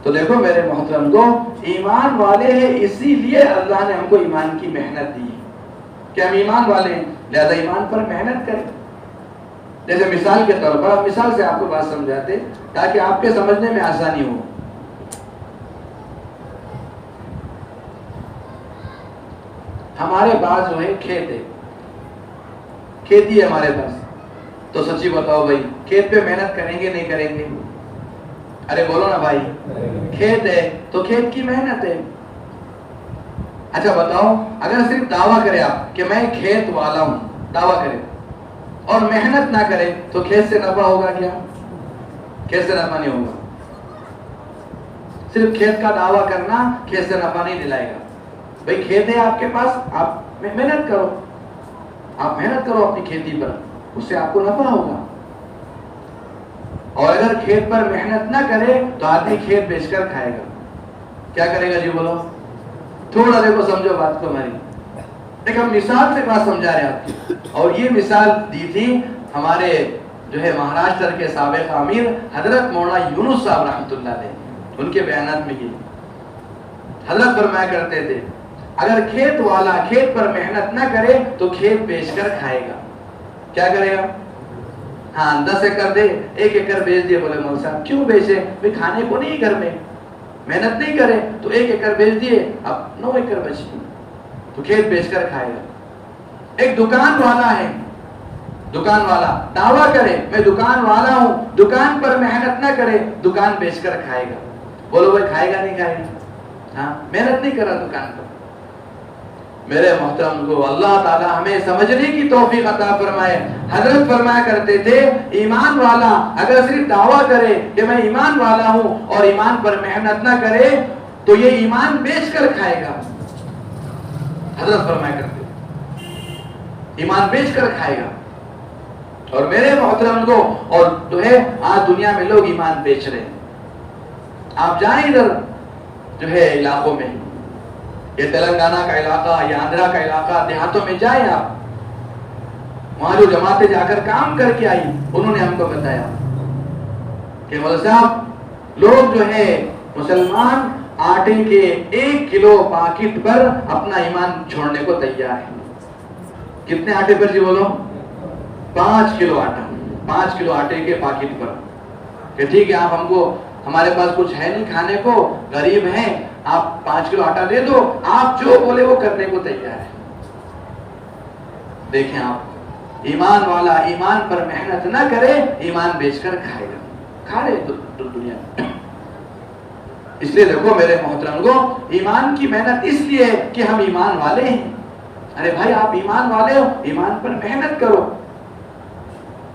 تو دیکھو میرے محترم کو ایمان والے ہیں اسی لیے اللہ نے ہم کو ایمان کی محنت دی کہ ہم ایمان والے ہیں, لہذا ایمان پر محنت کریں. جیسے مثال کے طور پر مثال سے آپ کو بات سمجھاتے تاکہ آپ کے سمجھنے میں آسانی ہو. ہمارے پاس جو ہے کھیت ہے, کھیتی ہے ہمارے پاس, تو سچی بتاؤ بھائی کھیت پہ محنت کریں گے نہیں کریں گے؟ ارے بولو نا بھائی, کھیت ہے تو کھیت کی محنت ہے. اچھا بتاؤ اگر صرف دعویٰ کرے آپ کہ میں کھیت والا ہوں, دعویٰ کرے اور محنت نہ کرے تو کھیت سے نفع ہوگا کیا؟ کھیت سے نفع نہیں ہوگا. صرف کھیت کا دعویٰ کرنا کھیت سے نفع نہیں دلائے گا. بھائی کھیت ہے آپ کے پاس, آپ محنت کرو, آپ محنت کرو اپنی کھیتی پر, اس سے آپ کو نفع ہوگا. اور اگر کھیت پر محنت نہ کرے تو آدمی کھیت بیچ کر کھائے گا. کیا کرے گا جی بولو؟ تھوڑا دیکھو سمجھو بات کو ہماری. ایک ہم مثال سے بات سمجھا رہے ہیں آپ کی, اور یہ مثال دی تھی ہمارے جو ہے مہاراشٹر کے سابق امیر حضرت مولانا یونس صاحب رحمۃ اللہ علیہ. ان کے بیانات میں یہ حضرت فرمایا کرتے تھے اگر کھیت والا کھیت پر محنت نہ کرے تو کھیت بیچ کر کھائے گا. کیا کرے گا؟ ہاں 10 ایکڑ دے, 1 ایکڑ بیچ دیے. بولے مول صاحب کیوں بیچے؟ بھائی کھانے کو نہیں, گھر میں محنت نہیں کرے تو 1 ایکڑ بیچ دیے, اب 9 ایکڑ بچی تو کھیت بیچ کر کھائے گا. ایک دکان والا ہے, دکان والا دعویٰ کرے میں دکان والا ہوں, دکان پر محنت نہ کرے دکان بیچ کر کھائے گا. بولو بھائی کھائے گا نہیں کھائے گا؟ ہاں محنت نہیں کر رہا دکان پر. میرے محترم کو اللہ تعالی ہمیں سمجھنے کی توفیق عطا فرمائے. حضرت فرمایا کرتے تھے ایمان والا اگر صرف دعویٰ کرے کہ میں ایمان والا ہوں اور ایمان پر محنت نہ کرے تو یہ ایمان بیچ کر کھائے گا. حضرت فرمایا کرتے ایمان بیچ کر کھائے گا. اور میرے محترم کو اور جو ہے آج دنیا میں لوگ ایمان بیچ رہے ہیں. آپ جائیں ادھر جو ہے علاقوں میں, یہ تلنگانہ کا علاقہ, یہ آندھرا کا علاقہ, دیہاتوں میں جائیں آپ, وہاں جو جماعتیں جا کر کام کر کے آئی انہوں نے ہم کو بتایا کہ مولانا صاحب لوگ جو ہے مسلمان آٹے کے 1 کلو پاکٹ پر اپنا ایمان چھوڑنے کو تیار ہے. کتنے آٹے پر جی بولو؟ 5 کلو آٹا, 5 کلو آٹے کے پاکٹ پر کہ ٹھیک ہے آپ ہم کو, ہمارے پاس کچھ ہے نہیں کھانے کو, غریب ہیں, آپ 5 کلو آٹا دے دو, آپ جو بولے وہ کرنے کو تیار ہے. دیکھیں آپ ایمان والا ایمان پر محنت نہ کرے ایمان بیچ کر کھائے گا. کھا رہے دنیا میں. اس لیے دیکھو میرے محترم کو ایمان کی محنت اس لیے ہے کہ ہم ایمان والے ہیں. ارے بھائی آپ ایمان والے ہو, ایمان پر محنت کرو.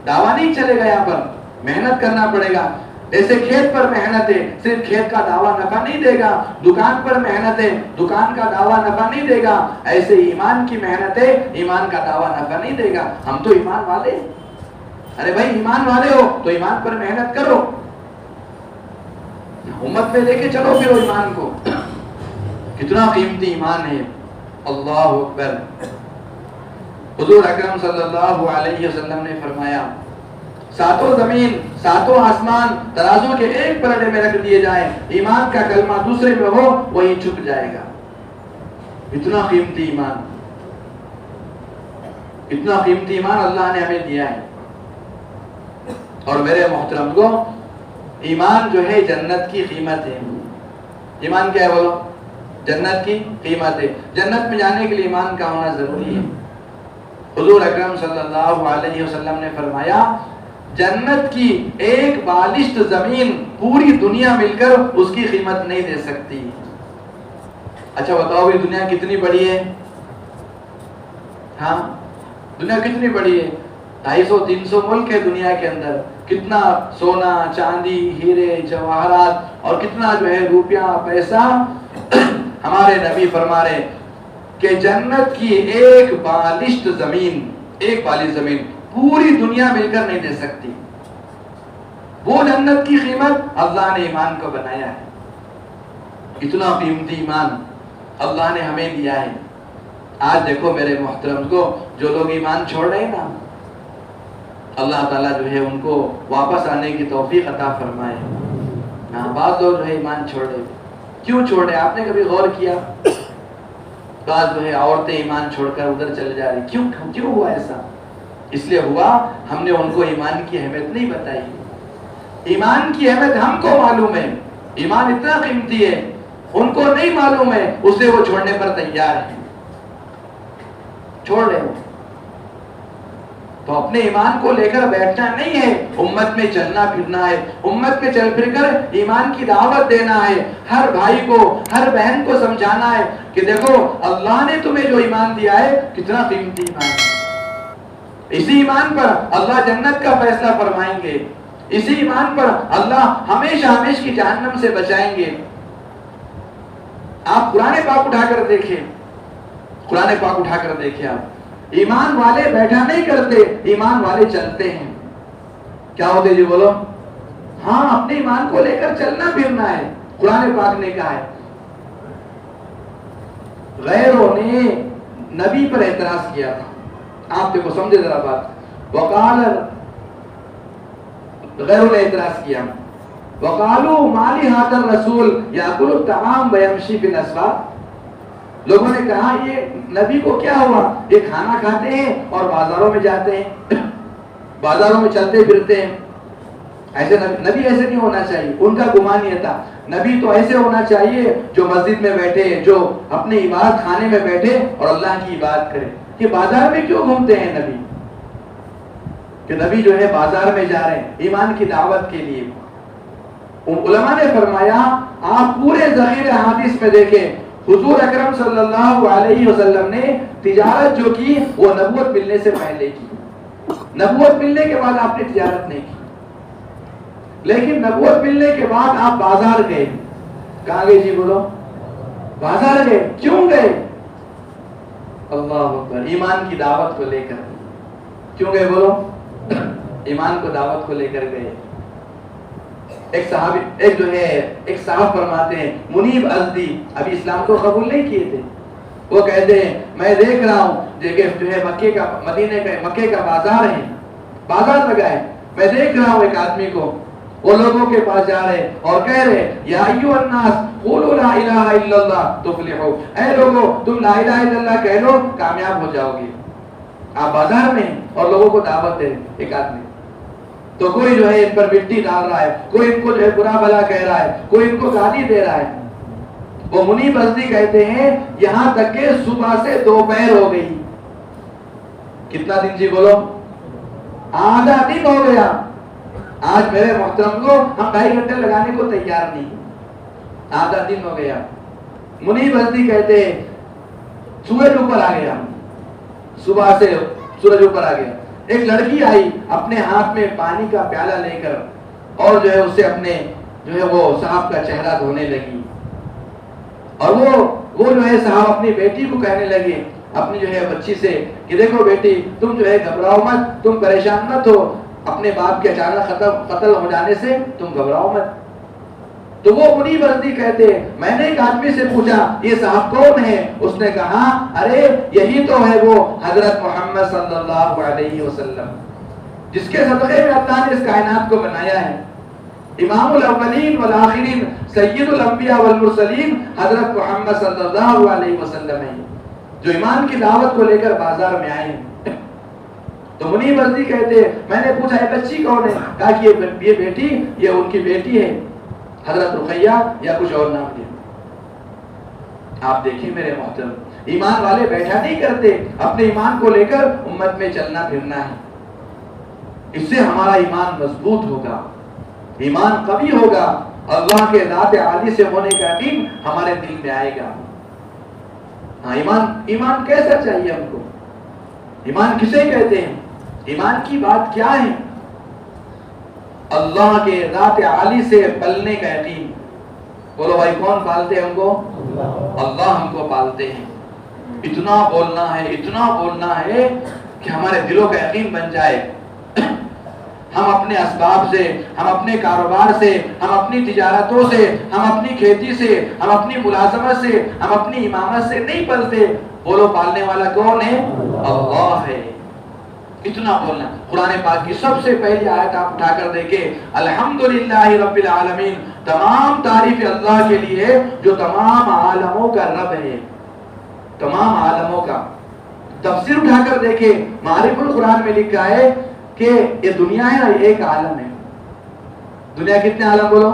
دعویٰ نہیں چلے گا, یہاں پر محنت کرنا پڑے گا. جیسے کھیت پر محنت ہے, صرف کھیت کا دعویٰ نفع نہیں دے گا. دکان پر محنت ہے, دکان کا دعویٰ نفع نہیں دے گا. ایسے ایمان کی محنت ہے, ایمان کا دعویٰ نفع نہیں دے گا. ہم تو ایمان والے ہیں. ارے بھائی ایمان والے ہو تو ایمان پر محنت کرو, امت میں لے کے چلو پھر ایمان کو. کتنا قیمتی ایمان ہے. اللہ اکبر. حضور اکرم صلی اللہ علیہ وسلم نے فرمایا 7 زمین 7 آسمان ترازو کے ایک پلڑے میں رکھ دیے جائیں, ایمان کا کلمہ دوسرے میں ہو وہی چھپ جائے گا. اتنا قیمتی ایمان, اتنا قیمتی ایمان اللہ نے ہمیں دیا ہے. اور میرے محترم کو ایمان جو ہے جنت کی قیمت ہے. ایمان کیا ہے بولو؟ جنت کی قیمت ہے. جنت میں جانے کے لیے ایمان کا ہونا ضروری ہے. حضور اکرم صلی اللہ علیہ وسلم نے فرمایا جنت کی 1 بالشت زمین پوری دنیا مل کر اس کی قیمت نہیں دے سکتی. اچھا بتاؤ بھی دنیا کتنی بڑی ہے؟ ہاں دنیا کتنی بڑی ہے؟ 250-300 ملک ہے دنیا کے اندر. کتنا سونا چاندی ہیرے جواہرات اور کتنا جو ہے روپیہ پیسہ. ہمارے نبی فرما رہے کہ جنت کی ایک بالشت زمین پوری دنیا مل کر نہیں دے سکتی. وہ جنت کی قیمت اللہ نے ایمان کو بنایا ہے. اتنا قیمتی ایمان اللہ نے ہمیں دیا ہے. آج دیکھو میرے محترم کو، جو لوگ ایمان چھوڑ رہے ہیں نا، اللہ تعالیٰ جو ہے ان کو واپس آنے کی توفیق عطا فرمائے. ہاں بعض لوگ جو ہے ایمان چھوڑ رہے. کیوں چھوڑ رہے؟ آپ نے کبھی غور کیا؟ بعض جو ہے عورتیں ایمان چھوڑ کر ادھر چلے جا رہی. کیوں ہوا ایسا؟ اس لیے ہوا ہم نے ان کو ایمان کی اہمیت نہیں بتائی. ایمان کی اہمیت ہم کو معلوم ہے، ایمان اتنا قیمتی ہے، ان کو نہیں معلوم ہے، اسے وہ چھوڑنے پر تیار ہے. چھوڑ رہے ہو تو اپنے ایمان کو لے کر بیٹھنا نہیں ہے، امت میں چلنا پھرنا ہے. امت میں چل پھر کر ایمان کی دعوت دینا ہے. ہر بھائی کو ہر بہن کو سمجھانا ہے کہ دیکھو اللہ نے تمہیں جو ایمان دیا ہے کتنا قیمتی ایمان ہے. اسی ایمان پر اللہ جنت کا فیصلہ فرمائیں گے. اسی ایمان پر اللہ ہمیشہ ہمیشہ کی جہنم سے بچائیں گے. آپ قرآن پاک اٹھا کر دیکھیں، قرآن پاک اٹھا کر دیکھیں. آپ ایمان والے بیٹھا نہیں کرتے، ایمان والے چلتے ہیں. کیا ہوتے جی بولو؟ ہاں اپنے ایمان کو لے کر چلنا پھرنا ہے. قرآن پاک نے کہا ہے. غیروں نے نبی پر اعتراض کیا تھا. آپ دیکھو سمجھے ذرا بات. وقال غیروں نے اعتراض کیا. وقالوا ما لهذا الرسول يأكل الطعام ويمشي في الأسواق. لوگوں نے کہا یہ نبی کو کیا ہوا، یہ کھانا کھاتے ہیں اور بازاروں میں جاتے ہیں، بازاروں میں چلتے پھرتے ہیں. ایسے نبی ایسے نہیں ہونا چاہیے. ان کا گمان یہ تھا نبی تو ایسے ہونا چاہیے جو مسجد میں بیٹھے، جو اپنی عبادت خانے میں بیٹھے اور اللہ کی عبادت کرے. یہ بازار میں کیوں گھومتے ہیں نبی؟ کہ نبی جو ہے بازار میں جا رہے ہیں ایمان کی دعوت کے لیے. علماء نے فرمایا آپ پورے ذخیرے حدیث میں دیکھیں، حضور اکرم صلی اللہ علیہ وسلم نے تجارت جو کی وہ نبوت ملنے سے پہلے کی. نبوت ملنے کے بعد آپ نے تجارت نہیں کی. لیکن نبوت ملنے کے بعد آپ بازار گئے. کہاں گئے جی بولو؟ بازار گئے. کیوں گئے؟ اللہ اکبر، ایمان کی دعوت کو لے کر. کیوں گئے بولو؟ ایمان کو دعوت کو لے کر گئے. ایک صاحب فرماتے ہیں، منیب ازدی ابھی اسلام کو قبول نہیں کیے تھے. وہ کہتے ہیں میں دیکھ رہا ہوں جو ہے مکے کا بازار ہے، بازار لگا ہے. میں دیکھ رہا ہوں ایک آدمی کو، وہ لوگوں کے پاس جا رہے اور کہہ رہے یا ایھا الناس قولوا لا الہ الا اللہ تفلحوا. اے لوگوں تم لا الہ الا اللہ کہہ لو کامیاب ہو جاؤ گے. آپ بازار میں اور لوگوں کو دعوت دیں. ایک آدمی تو کوئی جو ہے ان پر مٹی ڈال رہا ہے، کوئی ان کو جو ہے برا بھلا کہہ رہا ہے، کوئی ان کو گالی دے رہا ہے. وہ منیب ازدی کہتے ہیں یہاں تک کہ صبح سے دوپہر ہو گئی. کتنا دن جی بولو؟ آدھا دن ہو گیا. آج میرے محترم کو ہم 2.5 گھنٹے لگانے کو تیار نہیں. آدھا دن ہو گیا. منیب ازدی کہتے ہیں سورج اوپر آ گیا. صبح سے سورج اوپر آ گیا. ایک لڑکی آئی اپنے ہاتھ میں پانی کا پیالہ لے کر اور جو ہے اسے اپنے جو ہے وہ صاحب کا چہرہ دھونے لگی. اور وہ جو ہے صاحب اپنی بیٹی کو کہنے لگے، اپنی جو ہے بچی سے کہ دیکھو بیٹی تم جو ہے گھبراؤ مت، تم پریشان مت ہو، اپنے باپ کے اچانک قتل ہو جانے سے تم گھبراؤ مت. تو وہ منیب ازدی کہتے ہیں میں نے ایک آدمی سے پوچھا یہ صاحب کون ہے؟ اس نے کہا ارے یہی تو ہے وہ حضرت محمد صلی اللہ علیہ وسلم جس کے صدقے میں اللہ نے اس کائنات کو بنایا ہے. امام الاولین والآخرین سید الانبیاء والمرسلین حضرت محمد صلی اللہ علیہ وسلم ہے جو ایمان کی دعوت کو لے کر بازار میں آئے ہیں. تو منیب ازدی کہتے ہیں میں نے پوچھا یہ بچی کون ہے؟ کہا کہ یہ بیٹی یہ ان کی بیٹی ہے حضرت رقیہ یا کچھ اور نام دیا. آپ دیکھیں میرے محترم ایمان والے بیٹھا نہیں کرتے، اپنے ایمان کو لے کر امت میں چلنا پھرنا ہے. اس سے ہمارا ایمان مضبوط ہوگا، ایمان قوی ہوگا، اللہ کے ذات عالی سے ہونے کا یقین ہمارے دل میں آئے گا. ہاں ایمان کیسا چاہیے ہم کو؟ ایمان کسے کہتے ہیں؟ ایمان کی بات کیا ہے؟ اللہ کے ذات عالی سے پلنے کا یقین. بولو بھائی کون پالتے ہیں ہم کو؟ اللہ ہم کو پالتے ہیں. اتنا بولنا ہے کہ ہمارے دلوں کا یقین بن جائے. ہم اپنے اسباب سے، ہم اپنے کاروبار سے، ہم اپنی تجارتوں سے، ہم اپنی کھیتی سے، ہم اپنی ملازمت سے، ہم اپنی امامت سے نہیں پلتے. بولو پالنے والا کون ہے؟ اللہ ہے. اتنا بولنا. قرآن پاک کی سب سے پہلی آیت آپ اٹھا کر دیکھیں، الحمدللہ رب العالمین. تمام تعریف اللہ کے لیے جو تمام عالموں کا رب ہے، تمام عالموں کا. تفسیر اٹھا کر دیکھیں، معارف القرآن میں لکھا ہے کہ یہ دنیا ہے نا، ایک عالم ہے. دنیا کتنے عالم؟ بولو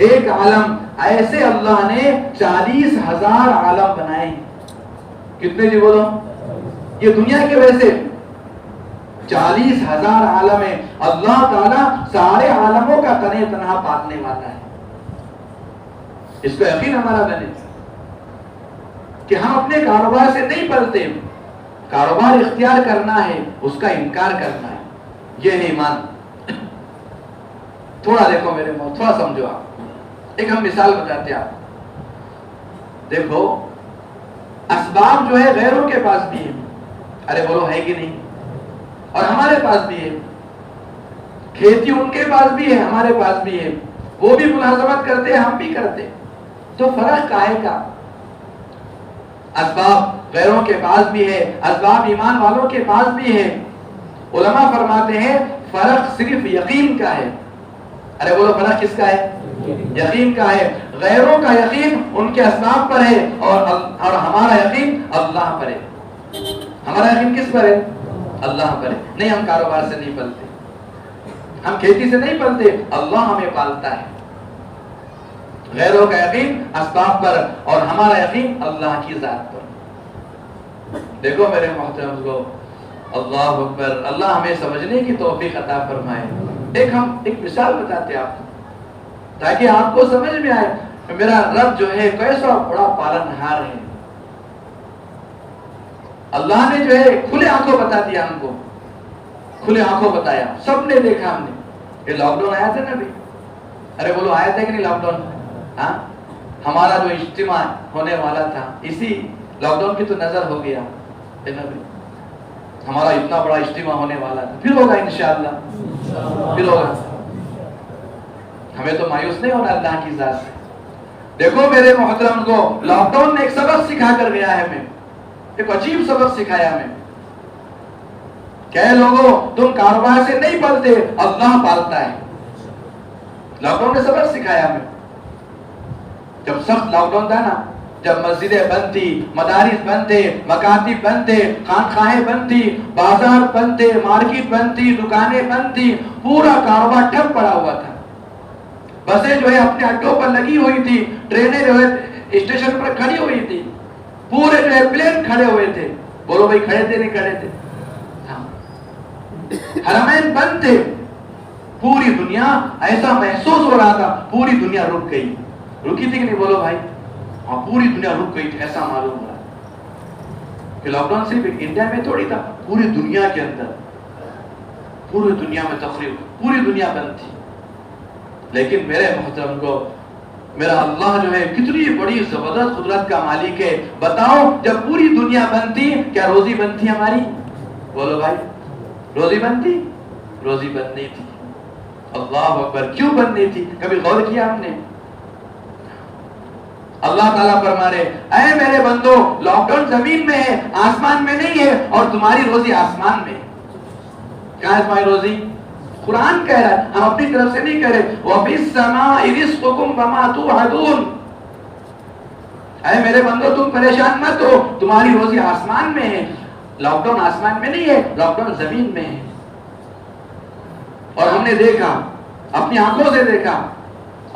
ایک عالم. ایسے اللہ نے 40,000 عالم بنائے. کتنے جی بولو؟ یہ دنیا کے ویسے 40,000 عالم ہے. اللہ تعالیٰ سارے عالموں کا تنہ تنہا پالنے والا ہے. اس کو یقین ہمارا بنے کہ ہم اپنے کاروبار سے نہیں پلتے. کاروبار اختیار کرنا ہے، اس کا انکار کرنا ہے. یہ ہے ایمان. تھوڑا دیکھو میرے موت، تھوڑا سمجھو. آپ ایک ہم مثال بتاتے ہیں. آپ دیکھو اسباب جو ہے غیروں کے پاس بھی ہے. ارے بولو ہے کہ نہیں؟ اور ہمارے پاس بھی ہے. کھیتی ان کے پاس بھی ہے، ہمارے پاس بھی ہے. وہ بھی ملازمت کرتے ہیں، ہم بھی کرتے. تو فرق کاہے کا؟ اسباب غیروں کے پاس بھی ہے، اسباب ایمان والوں کے پاس بھی ہے. علماء فرماتے ہیں فرق صرف یقین کا ہے. ارے بولو فرق کس کا ہے؟ یقین کا ہے. غیروں کا یقین ان کے اسباب پر ہے اور ہمارا یقین اللہ پر ہے. ہمارا یقین کس پر ہے؟ اللہ پر ہے. نہیں، ہم کاروبار سے نہیں پلتے، ہم کھیتی سے نہیں پلتے، اللہ ہمیں پالتا ہے. غیروں کا یقین اسباب پر اور ہمارا یقین اللہ کی ذات پر. دیکھو میرے محترم کو، اللہ اکبر. اللہ ہمیں سمجھنے کی توفیق عطا فرمائے. ایک مثال بتاتے آپ کو تاکہ آپ کو سمجھ میں آئے کہ میرا رب جو ہے کیسا بڑا پالنہار ہے. اللہ نے جو ہے کھلے آنکھوں بتا دیا ہم کو، کھلے آنکھوں بتایا. سب نے دیکھا. ہم نے یہ لاک ڈاؤن آیا تھا نا ابھی. ارے بولو آیا تھا کہ نہیں لاک ڈاؤن؟ ہاں، ہمارا جو اجتماع ہونے والا تھا اسی لاک ڈاؤن کی تو نظر ہو گیا. ہمارا اتنا بڑا اجتماع ہونے والا تھا. پھر ہوگا انشاءاللہ، پھر ہوگا. ہمیں تو مایوس نہیں ہونا اللہ کی ذات سے. دیکھو میرے محترم کو، لاک ڈاؤن نے ایک سبق سکھا کر گیا ہے. ہمیں ایک عجیب سبق سکھایا ہمیں. کہ لوگوں تم کاروبار سے نہیں پلتے، اللہ پالتا ہے. لاک ڈاؤن نے سبق سکھایا ہمیں. جب سخت لاک ڈاؤن تھا نا، جب مسجدیں بند تھی، مدارس بند تھے، مکاتب بند تھے، خانقاہیں بند تھی، بازار بند تھے، مارکیٹ بند تھی، دکانیں بند تھی، پورا کاروبار ٹھپ پڑا ہوا تھا. بسیں جو ہے اپنے اڈوں پر لگی ہوئی تھی، ٹرینیں جو ہے اسٹیشن پر کھڑی ہوئی تھی، پورے جو ہے پلین کھڑے ہوئے تھے. بولو بھائی کھڑے تھے نہیں کھڑے تھے؟ حرمین بند تھے. پوری دنیا ایسا محسوس ہو رہا تھا پوری دنیا رک گئی. رکی تھی کہ نہیں؟ بولو بھائی. ہاں پوری دنیا رک گئی تھی. ایسا معلوم ہو رہا کہ لاک ڈاؤن صرف انڈیا میں تھوڑی تھا، پوری دنیا کے اندر، پوری دنیا میں تقریباً پوری دنیا بند تھی. لیکن میرے محترم کو، میرا اللہ جو ہے کتنی بڑی زبردست قدرت کا مالک ہے. بتاؤ جب پوری دنیا بند تھی کیا روزی بند تھی ہماری؟ بولو بھائی روزی بند تھی؟ روزی بند نہیں تھی. اللہ اکبر. کیوں بند نہیں تھی؟ کبھی غور کیا ہم نے؟ اللہ تعالیٰ فرما رہے اے میرے بندو، لاک ڈاؤن زمین میں ہے، آسمان میں نہیں ہے، اور تمہاری روزی آسمان میں ہے. کیا ہے تمہاری روزی؟ قرآن کہہ رہا ہے، ہم اپنی طرف سے نہیں کہہ رہے. وَفِي السَّمَاءِ رِزْقُكُمْ وَمَا تُوعَدُونَ. اے میرے بندو تم پریشان مت ہو، تمہاری روزی آسمان میں ہے. لاک ڈاؤن آسمان میں نہیں ہے، لاک ڈاؤن زمین میں ہے. اور ہم نے دیکھا، اپنی آنکھوں سے دیکھا،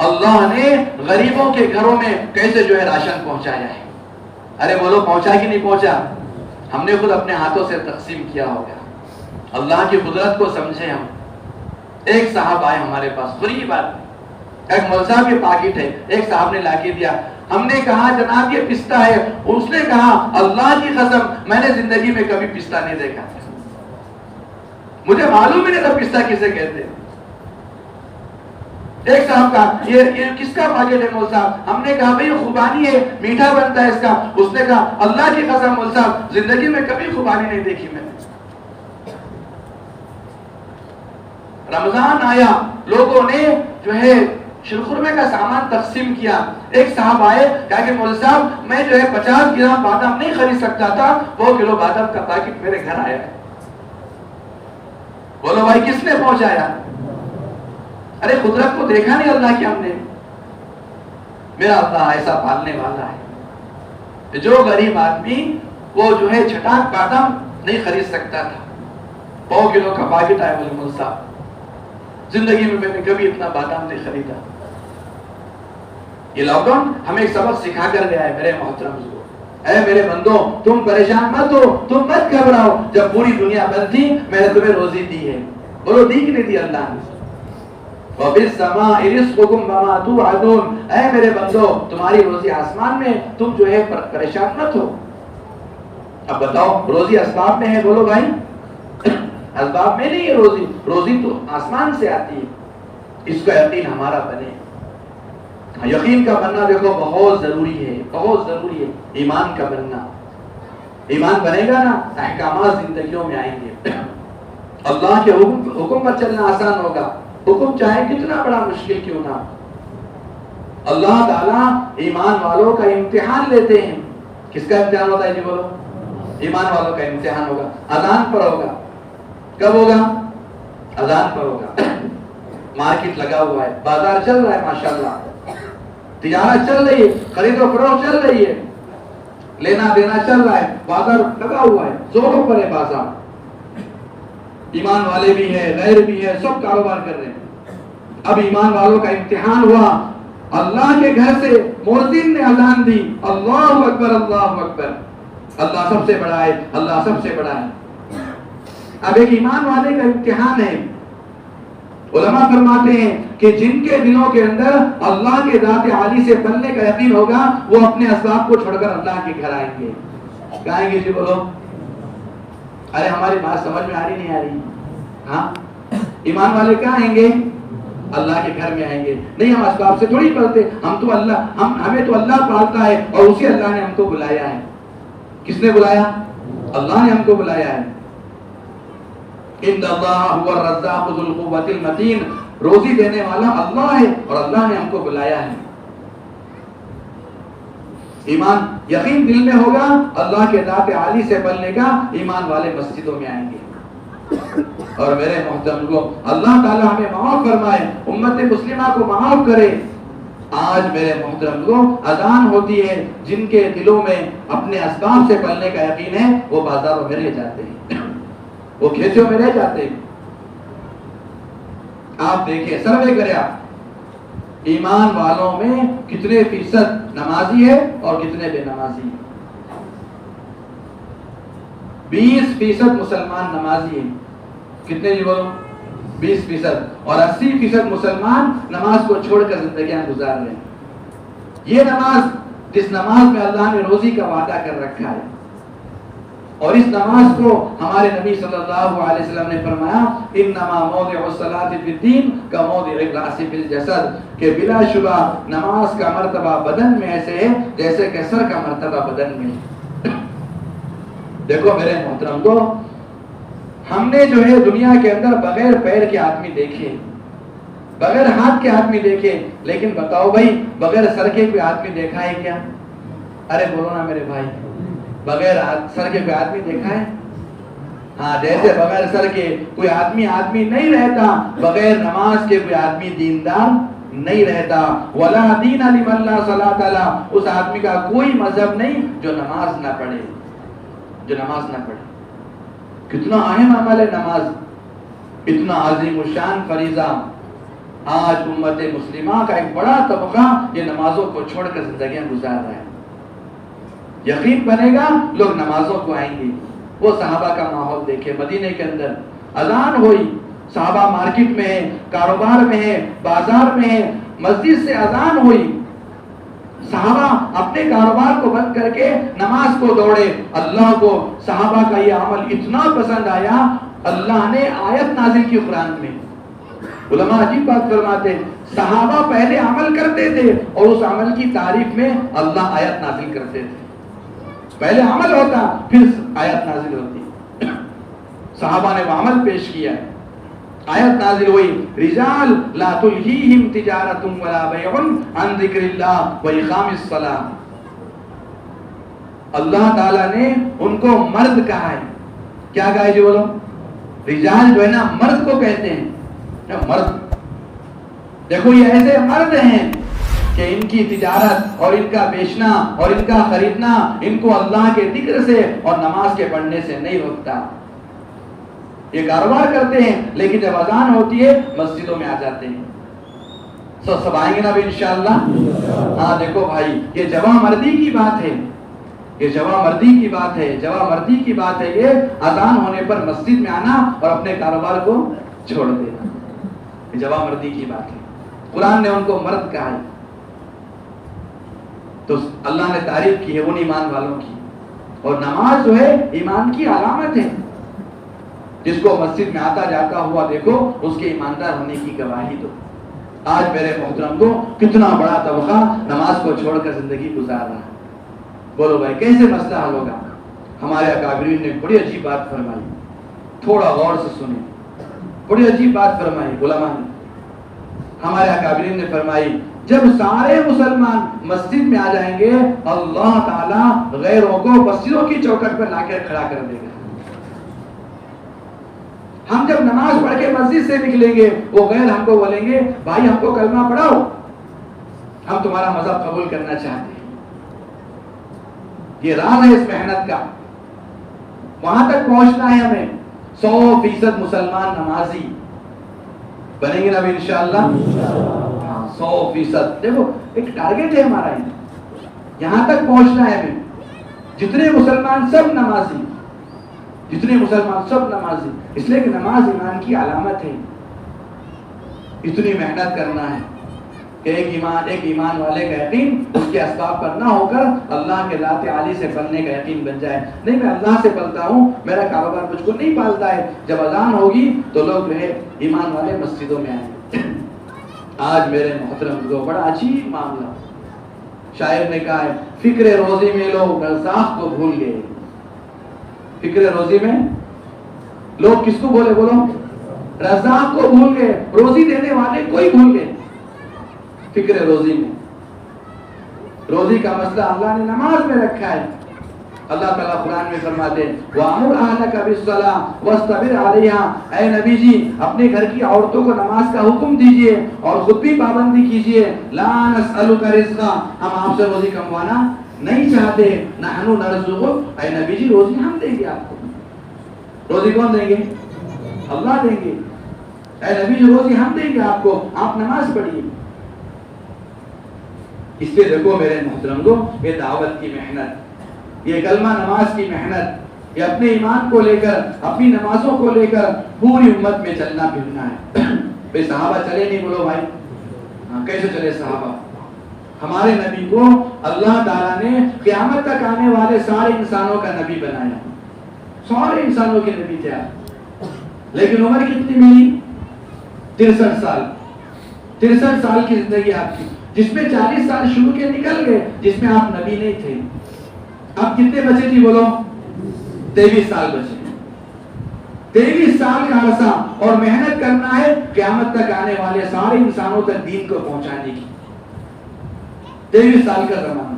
اللہ نے غریبوں کے گھروں میں کیسے جو ہے راشن پہنچایا ہے. ارے بولو پہنچا کہ نہیں پہنچا؟ ہم نے خود اپنے ہاتھوں سے تقسیم کیا ہوگا. اللہ کی قدرت کو سمجھے ہم. ایک صاحب آئے ہمارے پاس، غریب آدمی، ایک مول صاحب کی پاکٹ ہے، ایک صاحب نے لا کے دیا. ہم نے کہا جناب یہ پستہ ہے، اس نے کہا اللہ کی قسم میں نے زندگی میں کبھی پستہ نہیں دیکھا، مجھے معلوم ہی نہیں تھا پستہ کسے کہتے ہیں۔ ایک صاحب کا یہ کس کا پاکٹ ہے مول صاحب؟ ہم نے کہا بھئی یہ خوبانی ہے، میٹھا بنتا ہے اس کا۔ اس نے کہا اللہ کی قسم مول صاحب زندگی میں کبھی خوبانی نہیں دیکھی میں نے۔ رمضان آیا، لوگوں نے جو ہے شیرخرمے کا سامان تقسیم کیا۔ ایک صاحب آئے کہا کہ مول صاحب میں جو ہے 50 گرام بادام نہیں خرید سکتا تھا، وہ کلو بادام کا پیکٹ میرے گھر آیا ہے۔ بولو بھائی کس نے پہنچایا؟ ارے قدرت کو دیکھا نہیں اللہ کی ہم نے؟ میرا اللہ ایسا پالنے والا ہے۔ جو غریب آدمی وہ جو ہے چھٹاک بادام نہیں خرید سکتا تھا، 100 کلو کا پیکٹ آیا، بولے مول صاحب زندگی میں نے کبھی اتنا بادام نہیں خریدا۔ یہ لاک ڈاؤن ہمیں ایک سبق سکھا کر گیا ہے میرے محترم بزرگوں۔ اے میرے بندوں تم پریشان مت ہو، تم مت گھبراؤ، جب پوری دنیا بند تھی میں نے تمہیں روزی دی ہے۔ بولو دی کہ نہیں دی اللہ نے؟ وَبِالسَّمَاءِ رِزْقُكُمْ وَمَا تُوعَدُونَ، اے میرے بندو تمہاری روزی آسمان میں، تم جو ہے پریشان مت ہو۔ اب بتاؤ روزی اسباب میں ہے؟ بولو بھائی اسباب میں نہیں ہے روزی، روزی تو آسمان سے آتی ہے۔ اس کا یقین ہمارا بنے۔ یقین کا بننا دیکھو بہت ضروری ہے، بہت ضروری ہے ایمان کا بننا۔ ایمان بنے گا نا احکامات زندگیوں میں آئیں گے، اللہ کے حکم پر چلنا آسان ہوگا، حکم چاہے کتنا بڑا مشکل کیوں نہ۔ اللہ تعالیٰ ایمان والوں کا امتحان لیتے ہیں۔ کس کا امتحان ہوتا ہے جی بولو؟ ایمان والوں کا امتحان ہوگا، اذان پر ہوگا۔ کب ہوگا؟ اذان پر ہوگا۔ مارکیٹ لگا ہوا ہے، بازار چل رہا ہے، ماشاءاللہ تجارت چل رہی ہے، خرید و فروخت چل رہی ہے، لینا دینا چل رہا ہے، بازار لگا ہوا ہے، زوروں پر ہے بازار۔ ایمان والے بھی ہیں، غیر بھی ہیں، سب کاروبار کر رہے ہیں۔ اب ایمان والوں کا امتحان ہوا، اللہ کے گھر سے مؤذن نے اذان دی، اللہ اکبر اللہ اکبر، اللہ سب سے بڑا ہے، اللہ سب سے بڑا ہے۔ اب ایک ایمان والے کا امتحان ہے۔ علماء فرماتے ہیں کہ جن کے دلوں کے اندر اللہ کے ذات عالی سے بننے کا یقین ہوگا وہ اپنے اسباب کو چھوڑ کر اللہ کے گھر آئیں گے۔ کہیں گے جی بولو؟ ارے ہماری بات سمجھ میں آ رہی نہیں آ رہی؟ ہاں ایمان والے کہاں آئیں گے؟ اللہ کے گھر میں آئیں گے۔ نہیں ہم اسباب سے تھوڑی پڑھتے، ہم تو اللہ ہمیں تو اللہ پالتا ہے اور اسی اللہ نے ہم کو بلایا ہے۔ کس نے بلایا؟ اللہ نے ہم کو بلایا ہے۔ ان اللہ هو الرزاق ذو القوة المتین، روزی دینے والا اللہ ہے اور اللہ نے ہم کو بلایا ہے۔ ایمان یقین دل میں ہوگا، اللہ کے ذات عالی سے بننے کا، ایمان والے مسجدوں میں آئیں گے۔ اور میرے محترم کو اللہ تعالی ہمیں معاف فرمائے، امت مسلمہ کو معاف کرے۔ آج میرے محترم کو اذان ہوتی ہے، جن کے دلوں میں اپنے اسباب سے بننے کا یقین ہے وہ بازاروں میں رہ جاتے ہیں، وہ کھیتوں میں رہ جاتے ہیں۔ آپ دیکھیں سروے کریں، آپ ایمان والوں میں کتنے فیصد نمازی ہے اور کتنے بے نمازی ہے؟ 20% مسلمان نمازی ہیں، کتنے جی بولو؟ 20%، اور 80% مسلمان نماز کو چھوڑ کر زندگیاں گزار رہے ہیں۔ یہ نماز جس نماز میں اللہ نے روزی کا وعدہ کر رکھا ہے، اور اس نماز کو ہمارے نبی صلی اللہ علیہ وسلم نے فرمایا انما موضع الصلاۃ فی الدین کموضع الراس فی الجسد، کہ بلا شبہ نماز کا مرتبہ بدن میں ایسے ہے جیسے کہ سر کا مرتبہ بدن میں ہے۔ دیکھو میرے محترم کو، ہم نے جو ہے دنیا کے اندر بغیر پیر کے آدمی دیکھے، بغیر ہاتھ کے آدمی دیکھے، لیکن بتاؤ بھائی بغیر سر کے کوئی آدمی دیکھا ہے کیا؟ ارے بولو نا میرے بھائی، بغیر سر کے کوئی آدمی دیکھا ہے؟ ہاں جیسے بغیر سر کے کوئی آدمی نہیں رہتا، بغیر نماز کے کوئی آدمی دیندار نہیں رہتا۔ ولا دین لمن لا صلاۃ لہ، اس آدمی کا کوئی مذہب نہیں جو نماز نہ پڑھے، جو نماز نہ پڑھے۔ کتنا اہم عمل ہے نماز، اتنا عظیم الشان فریضہ۔ آج امت مسلمہ کا ایک بڑا طبقہ یہ نمازوں کو چھوڑ کر زندگیاں گزار رہا ہے۔ یقین بنے گا لوگ نمازوں کو آئیں گے۔ وہ صحابہ کا ماحول دیکھے، مدینے کے اندر اذان ہوئی، صحابہ مارکیٹ میں ہیں، کاروبار میں ہیں، بازار میں ہیں، مسجد سے اذان ہوئی، صحابہ اپنے کاروبار کو بند کر کے نماز کو دوڑے. اللہ کو صحابہ کا یہ عمل اتنا پسند آیا، اللہ نے آیت نازل کی قرآن میں. علماء عجیب بات فرماتے ہیں، صحابہ پہلے عمل کرتے تھے اور اس عمل کی تعریف میں اللہ آیت نازل کرتے تھے. پہلے عمل ہوتا پھر آیت نازل ہوتی. صحابہ نے وہ عمل پیش کیا، آیت نازل ہوئی، رجال لا تلہیہم تجارت ولا بیع عن ذکر اللہ واقام الصلاۃ. اللہ تعالیٰ نے ان کو مرد کہا ہے. کیا کہا ہے جی بولو؟ رجال جو ہے نا مرد کو کہتے ہیں. مرد دیکھو یہ ایسے مرد ہیں کہ ان کی تجارت اور ان کا بیچنا اور ان کا خریدنا ان کو اللہ کے ذکر سے اور نماز کے پڑھنے سے نہیں روکتا. یہ کاروبار کرتے ہیں لیکن جب اذان ہوتی ہے مسجدوں میں آ جاتے ہیں. سب آئیں گے نا انشاءاللہ. ہاں دیکھو بھائی یہ جواں مردی کی بات ہے، یہ جواں مردی کی بات ہے، جواں مردی کی بات ہے. یہ اذان ہونے پر مسجد میں آنا اور اپنے کاروبار کو چھوڑ دینا، یہ جواں مردی کی بات ہے. قرآن نے ان کو مرد کہا ہے. تو اللہ نے تعریف کی ہے ان ایمان والوں کی. اور نماز جو ہے ایمان کی علامت ہے. جس کو مسجد میں آتا جاتا ہوا دیکھو اس کے ایماندار ہونے کی گواہی دو. آج میرے محترم کو کتنا بڑا طبقہ نماز کو چھوڑ کر زندگی گزار رہا ہے. بولو بھائی کیسے مسئلہ حل ہوگا؟ ہمارے اکابرین نے بڑی عجیب بات فرمائی، تھوڑا غور سے سنیں. بڑی عجیب بات فرمائی علماء نے. ہمارے اکابرین نے فرمائی جب سارے مسلمان مسجد میں آ جائیں گے اللہ تعالیٰ غیروں کو مسجدوں کی چوکھٹ پر لا کر کھڑا کر دے گا. ہم جب نماز پڑھ کے مسجد سے نکلیں گے وہ غیر ہم کو بولیں گے بھائی ہم کو کلمہ پڑھاؤ، ہم تمہارا مذہب قبول کرنا چاہتے ہیں. یہ راز ہے اس محنت کا. وہاں تک پہنچنا ہے ہمیں 100% مسلمان نمازی بنیں گے نا انشاءاللہ. 100%. دیکھو ایک ٹارگیٹ ہے ہمارا، یہاں تک پہنچنا ہے ہمیں. جتنے مسلمان سب نمازی، جتنے مسلمان سب نمازی. اس لیے کہ نماز ایمان کی علامت ہے. اتنی محنت کرنا ہے کہ ایک ایمان والے کا یقین اس کے اسباب پر نہ ہو کر اللہ کے ذات عالی سے پلنے کا یقین بن جائے. نہیں میں اللہ سے پلتا ہوں، میرا کاروبار مجھ کو نہیں پالتا ہے. جب اذان ہوگی تو لوگ جو ہے ایمان والے مسجدوں میں آئیں. آج میرے محترم کو بڑا عجیب معاملہ. شاعر نے کہا ہے فکر روزی میں لوگ رزاق کو بھول گئے. فکر روزی میں لوگ کس کو بولے؟ بولو رزاق کو بھول گئے. روزی دینے والے کوئی بھول گئے. فکر روزی میں، روزی کا مسئلہ اللہ نے نماز میں رکھا ہے. اللہ تعالیٰ قرآن میں فرماتے ہیں وَأَمُرْ أَهْلَكَ بِالصَّلَاةِ وَاسْتَبِرْ عَلَيْهَا. اے نبی جی اپنے گھر کی عورتوں کو نماز کا حکم دیجئے اور خود بھی پابندی کیجئے. لَا نَسْأَلُكَ رِزْقًا. ہم آپ سے روزی کموانا نہیں چاہتے. نَحْنُ نَرْزُقُكَ. اے نبی جی روزی ہم دیں گے آپ کو. روزی کون دیں گے؟ اللہ دیں گے. اے نبی جی روزی ہم دیں گے آپ کو، آپ نماز پڑھیے. اس لیے دیکھو میرے محترم کو یہ دعوت کی محنت، یہ کلمہ نماز کی محنت، یہ اپنے ایمان کو لے کر اپنی نمازوں کو لے کر پوری امت میں چلنا پھرنا ہے. بھائی صحابہ چلے نہیں؟ بولو بھائی کیسے چلے صحابہ؟ ہمارے نبی کو اللہ تعالیٰ نے قیامت تک آنے والے سارے انسانوں کا نبی بنایا. سارے انسانوں کے نبی تھے آپ. لیکن عمر کتنی ملی؟ 63 سال. 63 سال کی زندگی آپ کی، جس میں 40 سال شروع کے نکل گئے جس میں آپ نبی نہیں تھے. اب کتنے بچے تھی بولو؟ 23 سال بچے. 23 سال کا عرصہ اور محنت کرنا ہے قیامت تک آنے والے سارے انسانوں تک دین کو پہنچانے کی. 23 سال کا زمانہ.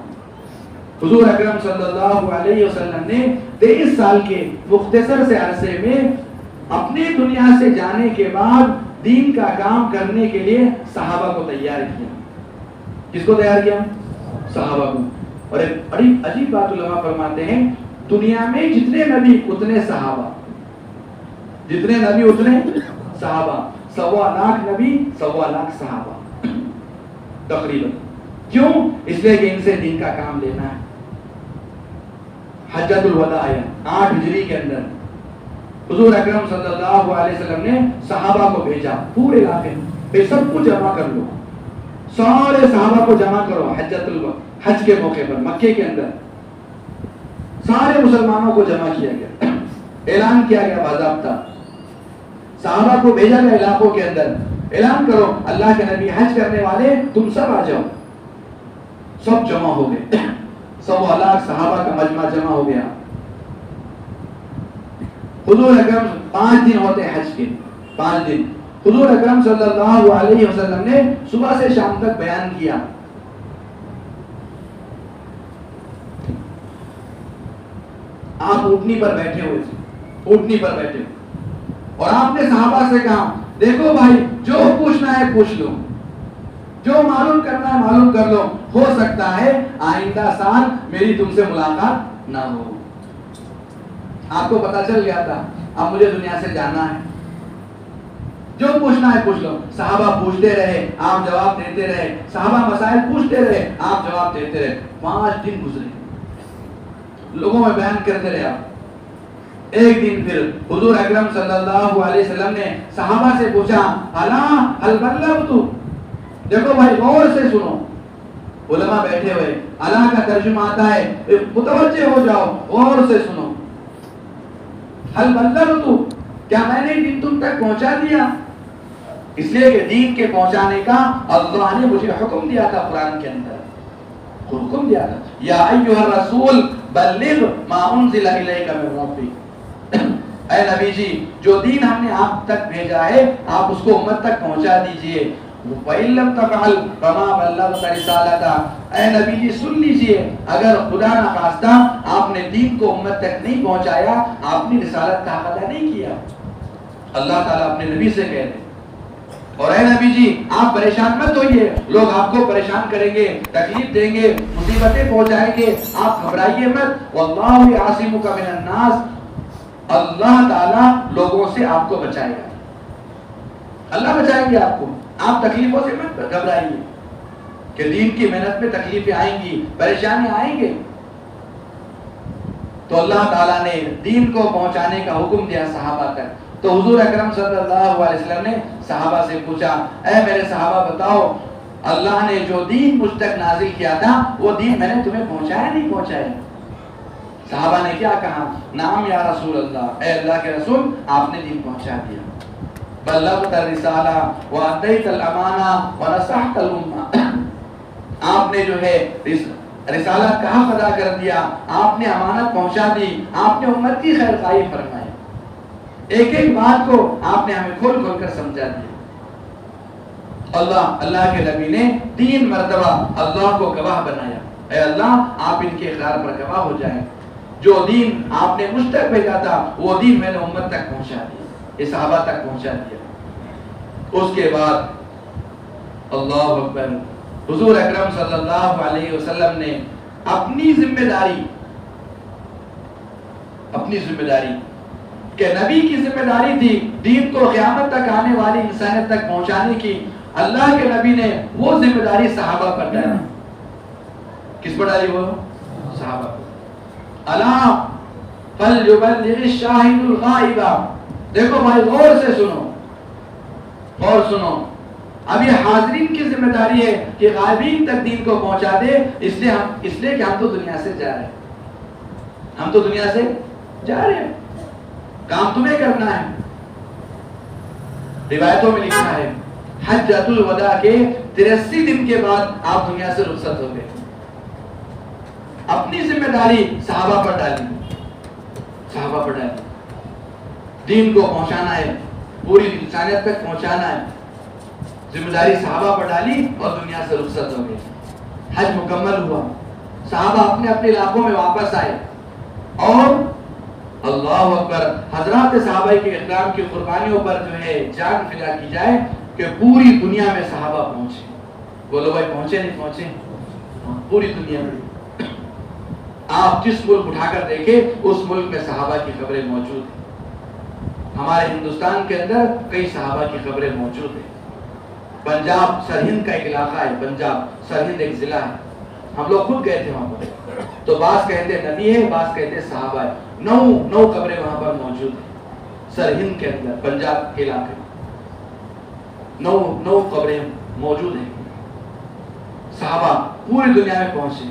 حضور اکرم صلی اللہ علیہ وسلم نے 23 سال کے مختصر سے عرصے میں اپنے دنیا سے جانے کے بعد دین کا کام کرنے کے لیے صحابہ کو تیار کیا. کس کو تیار کیا؟ صحابہ کو. اور ایک بڑی عجیب بات علماء فرماتے ہیں دنیا میں جتنے نبی اتنے صحابہ، جتنے نبی اتنے صحابہ. 1.25 لاکھ نبی 1.25 لاکھ صحابہ تقریباً. کیوں؟ اس لیے کہ ان سے دین کا کام لینا ہے. حجۃ الوداع آیا 8 ہجری کے اندر حضور اکرم صلی اللہ علیہ وسلم نے صحابہ کو بھیجا پورے علاقے میں، پھر سب کو جمع کر لو. سارے صحابہ کو جمع کرو حج کے موقع پر مکے کے اندر سارے مسلمانوں کو جمع کیا گیا، اعلان کیا گیا باضابطہ، صحابہ کو بھیجا گیا علاقوں کے اندر، اعلان کرو اللہ کے نبی حج کرنے والے تم سب آ جاؤ۔ سب جمع ہو گئے، سب لاکھ صحابہ کا مجمع جمع ہو گیا۔ حضور اکرم 5 دن ہوتے ہیں حج کے، 5 دن حضور اکرم صلی اللہ علیہ وسلم نے صبح سے شام تک بیان کیا۔ آپ اونٹنی پر بیٹھے ہوئے تھے، اونٹنی پر بیٹھے، اور آپ نے صحابہ سے کہا دیکھو بھائی جو پوچھنا ہے پوچھ لو، جو معلوم کرنا ہے معلوم کر لو، ہو سکتا ہے آئندہ سال میری تم سے ملاقات نہ ہو۔ آپ کو پتا چل گیا تھا اب مجھے دنیا سے جانا ہے، جو پوچھنا ہے پوچھ لو۔ صحابہ پوچھتے رہے، آپ جواب دیتے رہے، صحابہ مسائل پوچھتے رہے، آپ جواب دیتے رہے۔ 5 دن گزرے، لوگوں میں بیان کرتے رہے آپ۔ ایک دن پھر حضور اکرم صلی اللہ علیہ وسلم نے صحابہ سے پوچھا الا هل بلغت؟ دیکھو بھائی غور سے سنو، علماء بیٹھے ہوئے، الا کا ترجمہ آتا ہے متوجہ ہو جاؤ، غور سے سنو۔ هل بلغت؟ کیا میں نے دین تم تک پہنچا دیا؟ اس لیے کہ دین کے پہنچانے کا اللہ نے مجھے حکم دیا تھا، قرآن کے اندر حکم دیا تھا یا ایھا الرسول بلغ ما انزل الیک من ربک، اے نبی جی جو دین ہم نے آپ تک بھیجا ہے آپ اس کو امت تک پہنچا دیجئے۔ وَإِن لَّمْ تَفْعَلْ فَمَا بَلَّغْتَ رِسَالَتَهُ، اے نبی جی سن لیجئے اگر خدا نخواستہ آپ نے دین کو امت تک نہیں پہنچایا، آپ نے رسالت کا حق ادا نہیں کیا۔ اللہ تعالیٰ اپنے نبی سے کہہ دے، اور اے نبی جی آپ پریشان مت ہوئیے، لوگ آپ کو پریشان کریں گے، تکلیف دیں گے، مصیبتیں پہنچائیں گے، آپ گھبرائیے مت۔ واللہ یعصمک من الناس، اللہ تعالیٰ لوگوں سے آپ کو بچائے گا، اللہ بچائیں گے آپ کو، آپ تکلیفوں سے مت گھبرائیے کہ دین کی محنت میں تکلیفیں آئیں گی، پریشانی آئیں گے۔ تو اللہ تعالیٰ نے دین کو پہنچانے کا حکم دیا صحابہ تک۔ تو حضور اکرم صلی اللہ علیہ وسلم نے صحابہ سے پوچھا اے میرے صحابہ بتاؤ اللہ نے جو دین مجھ تک نازل کیا تھا وہ دین میں نے تمہیں پہنچایا نہیں پہنچایا؟ صحابہ نے کیا کہا؟ نعم یا رسول اللہ، اے اللہ کے رسول آپ نے دین پہنچا دیا۔ بلغت الرسالہ وادیت الامانہ ونصحت الامہ، آپ نے جو ہے رسالت کا حق ادا کر دیا، آپ نے امانت پہنچا دی، آپ نے امت کی خیر خواہی فرمائی، ایک ایک بات کو آپ نے ہمیں کھول کھول کر سمجھا دیا۔ اللہ کے نبی نے 3 مرتبہ اللہ کو گواہ بنایا، اے اللہ آپ ان کے اقرار پر گواہ ہو جائیں، جو دین آپ نے مجھ تک بھیجا تھا وہ دین میں نے امت تک پہنچا دیا، یہ صحابہ تک پہنچا دیا۔ اس کے بعد اللہ اکبر، حضور اکرم صلی اللہ علیہ وسلم نے اپنی ذمہ داری کہ نبی کی ذمہ داری تھی دین کو قیامت تک آنے والی انسانیت تک پہنچانے کی، اللہ کے نبی نے وہ ذمہ داری صحابہ پر ڈالی۔ کس پر ڈالی؟ وہ صحابہ پر۔ الا فلیبلغ الشاہد الغائب، دیکھو بھائی غور سے سنو، غور سنو، اب یہ حاضرین کی ذمہ داری ہے کہ غائبین تک دین کو پہنچا دے، اس لیے کہ ہم تو دنیا سے جا رہے ہیں، ہم تو دنیا سے جا رہے ہیں، کام تمہیں کرنا ہے۔ روایتوں میں لکھا ہے حجۃ الوداع کے 83 دن کے بعد آپ دنیا سے رخصت ہو گئے۔ اپنی ذمہ داری صحابہ پر ڈالی، دین کو پہنچانا ہے، پوری انسانیت تک پہنچانا ہے، ذمہ داری صحابہ پر ڈالی اور دنیا سے رخصت ہو گئے۔ حج مکمل ہوا، صحابہ اپنے اپنے علاقوں میں واپس آئے، اور اللہ اکبر حضرات صحابہ کے اکرام کی قربانیوں پر جو ہے جان فدا کی جائے کہ پوری دنیا میں صحابہ پہنچے۔ بولو بھائی پہنچے نہیں پہنچے؟ پوری دنیا میں آپ جس ملک اٹھا کر دیکھیں اس ملک میں صحابہ کی خبریں موجود ہیں۔ ہمارے ہندوستان کے اندر کئی صحابہ کی خبریں موجود ہیں۔ پنجاب سرہند کا ایک علاقہ ہے، پنجاب سرہند ایک ضلع ہے، ہم لوگ خود گئے تھے وہاں پر، تو بعض کہتے نبی ہے، بعض کہتے صحابہ ہے۔ 9 قبریں وہاں پر موجود ہیں سرہند کے اندر، پنجاب کے علاقے میں 9 قبریں موجود ہیں۔ صحابہ پوری دنیا میں پہنچے.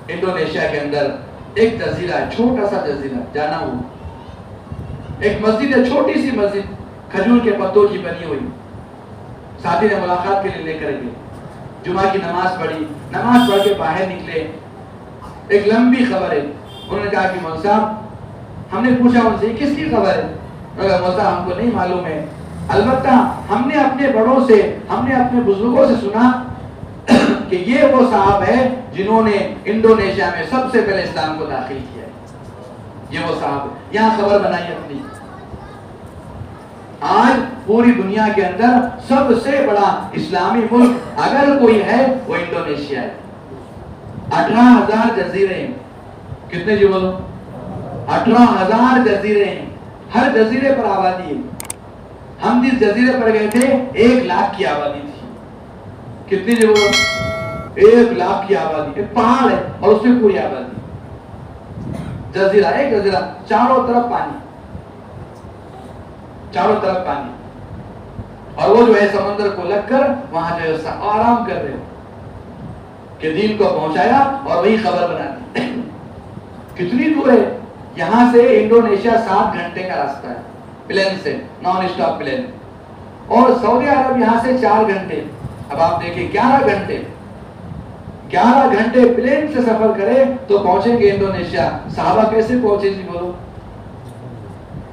انڈونیشیا کے اندر ایک جزیرہ ہے, چھوٹا سا جزیرہ, جانا ہو, ایک مسجد ہے, چھوٹی سی مسجد, کھجور کے پتوں کی بنی ہوئی. ساتھی نے ملاقات کے لیے لے کر گئے, جمعہ کی نماز پڑھی, نماز پڑھ کے باہر نکلے. ایک لمبی خبر ہے. انہوں نے کہا کہ مولوی صاحب, ہم نے پوچھا ان سے کس کی خبر ہے؟ مولوی صاحب ہم کو نہیں معلوم ہے, البتہ ہم نے اپنے بڑوں سے, ہم نے اپنے بزرگوں سے سنا کہ یہ وہ صاحب ہے جنہوں نے انڈونیشیا میں سب سے پہلے اسلام کو داخل کیا ہے. یہ وہ صاحب, یہاں خبر بنائی اپنی. آج پوری دنیا کے اندر سب سے بڑا اسلامی ملک اگر کوئی ہے وہ انڈونیشیا ہے. 18,000 جزیرے ہیں. کتنے جی بولو؟ 18,000 جزیرے ہیں. ہر جزیرے پر آبادی ہے. ہم جس جزیرے پر گئے تھے 1 لاکھ کی آبادی تھی. کتنی جی بولو؟ 1 لاکھ کی آبادی. ایک پہاڑ ہے اور اس میں پوری آبادی. جزیرہ, ایک جزیرہ, چاروں طرف پانی, چاروں طرف پانی. اور وہ جو ہے سمندر کو لگ کر وہاں جو ہے آرام کر رہے ہو کہ دین کو پہنچایا اور وہی خبر بنا دی. کتنی دور ہے یہاں سے؟ انڈونیشیا 7 گھنٹے کا راستہ ہے پلین سے, نان اسٹاپ پلین. اور سعودی عرب یہاں سے 4 گھنٹے. اب آپ دیکھیں 11 گھنٹے, 11 گھنٹے پلین سے سفر کرے تو پہنچیں گے انڈونیشیا. صحابہ کیسے پہنچے جی بولو؟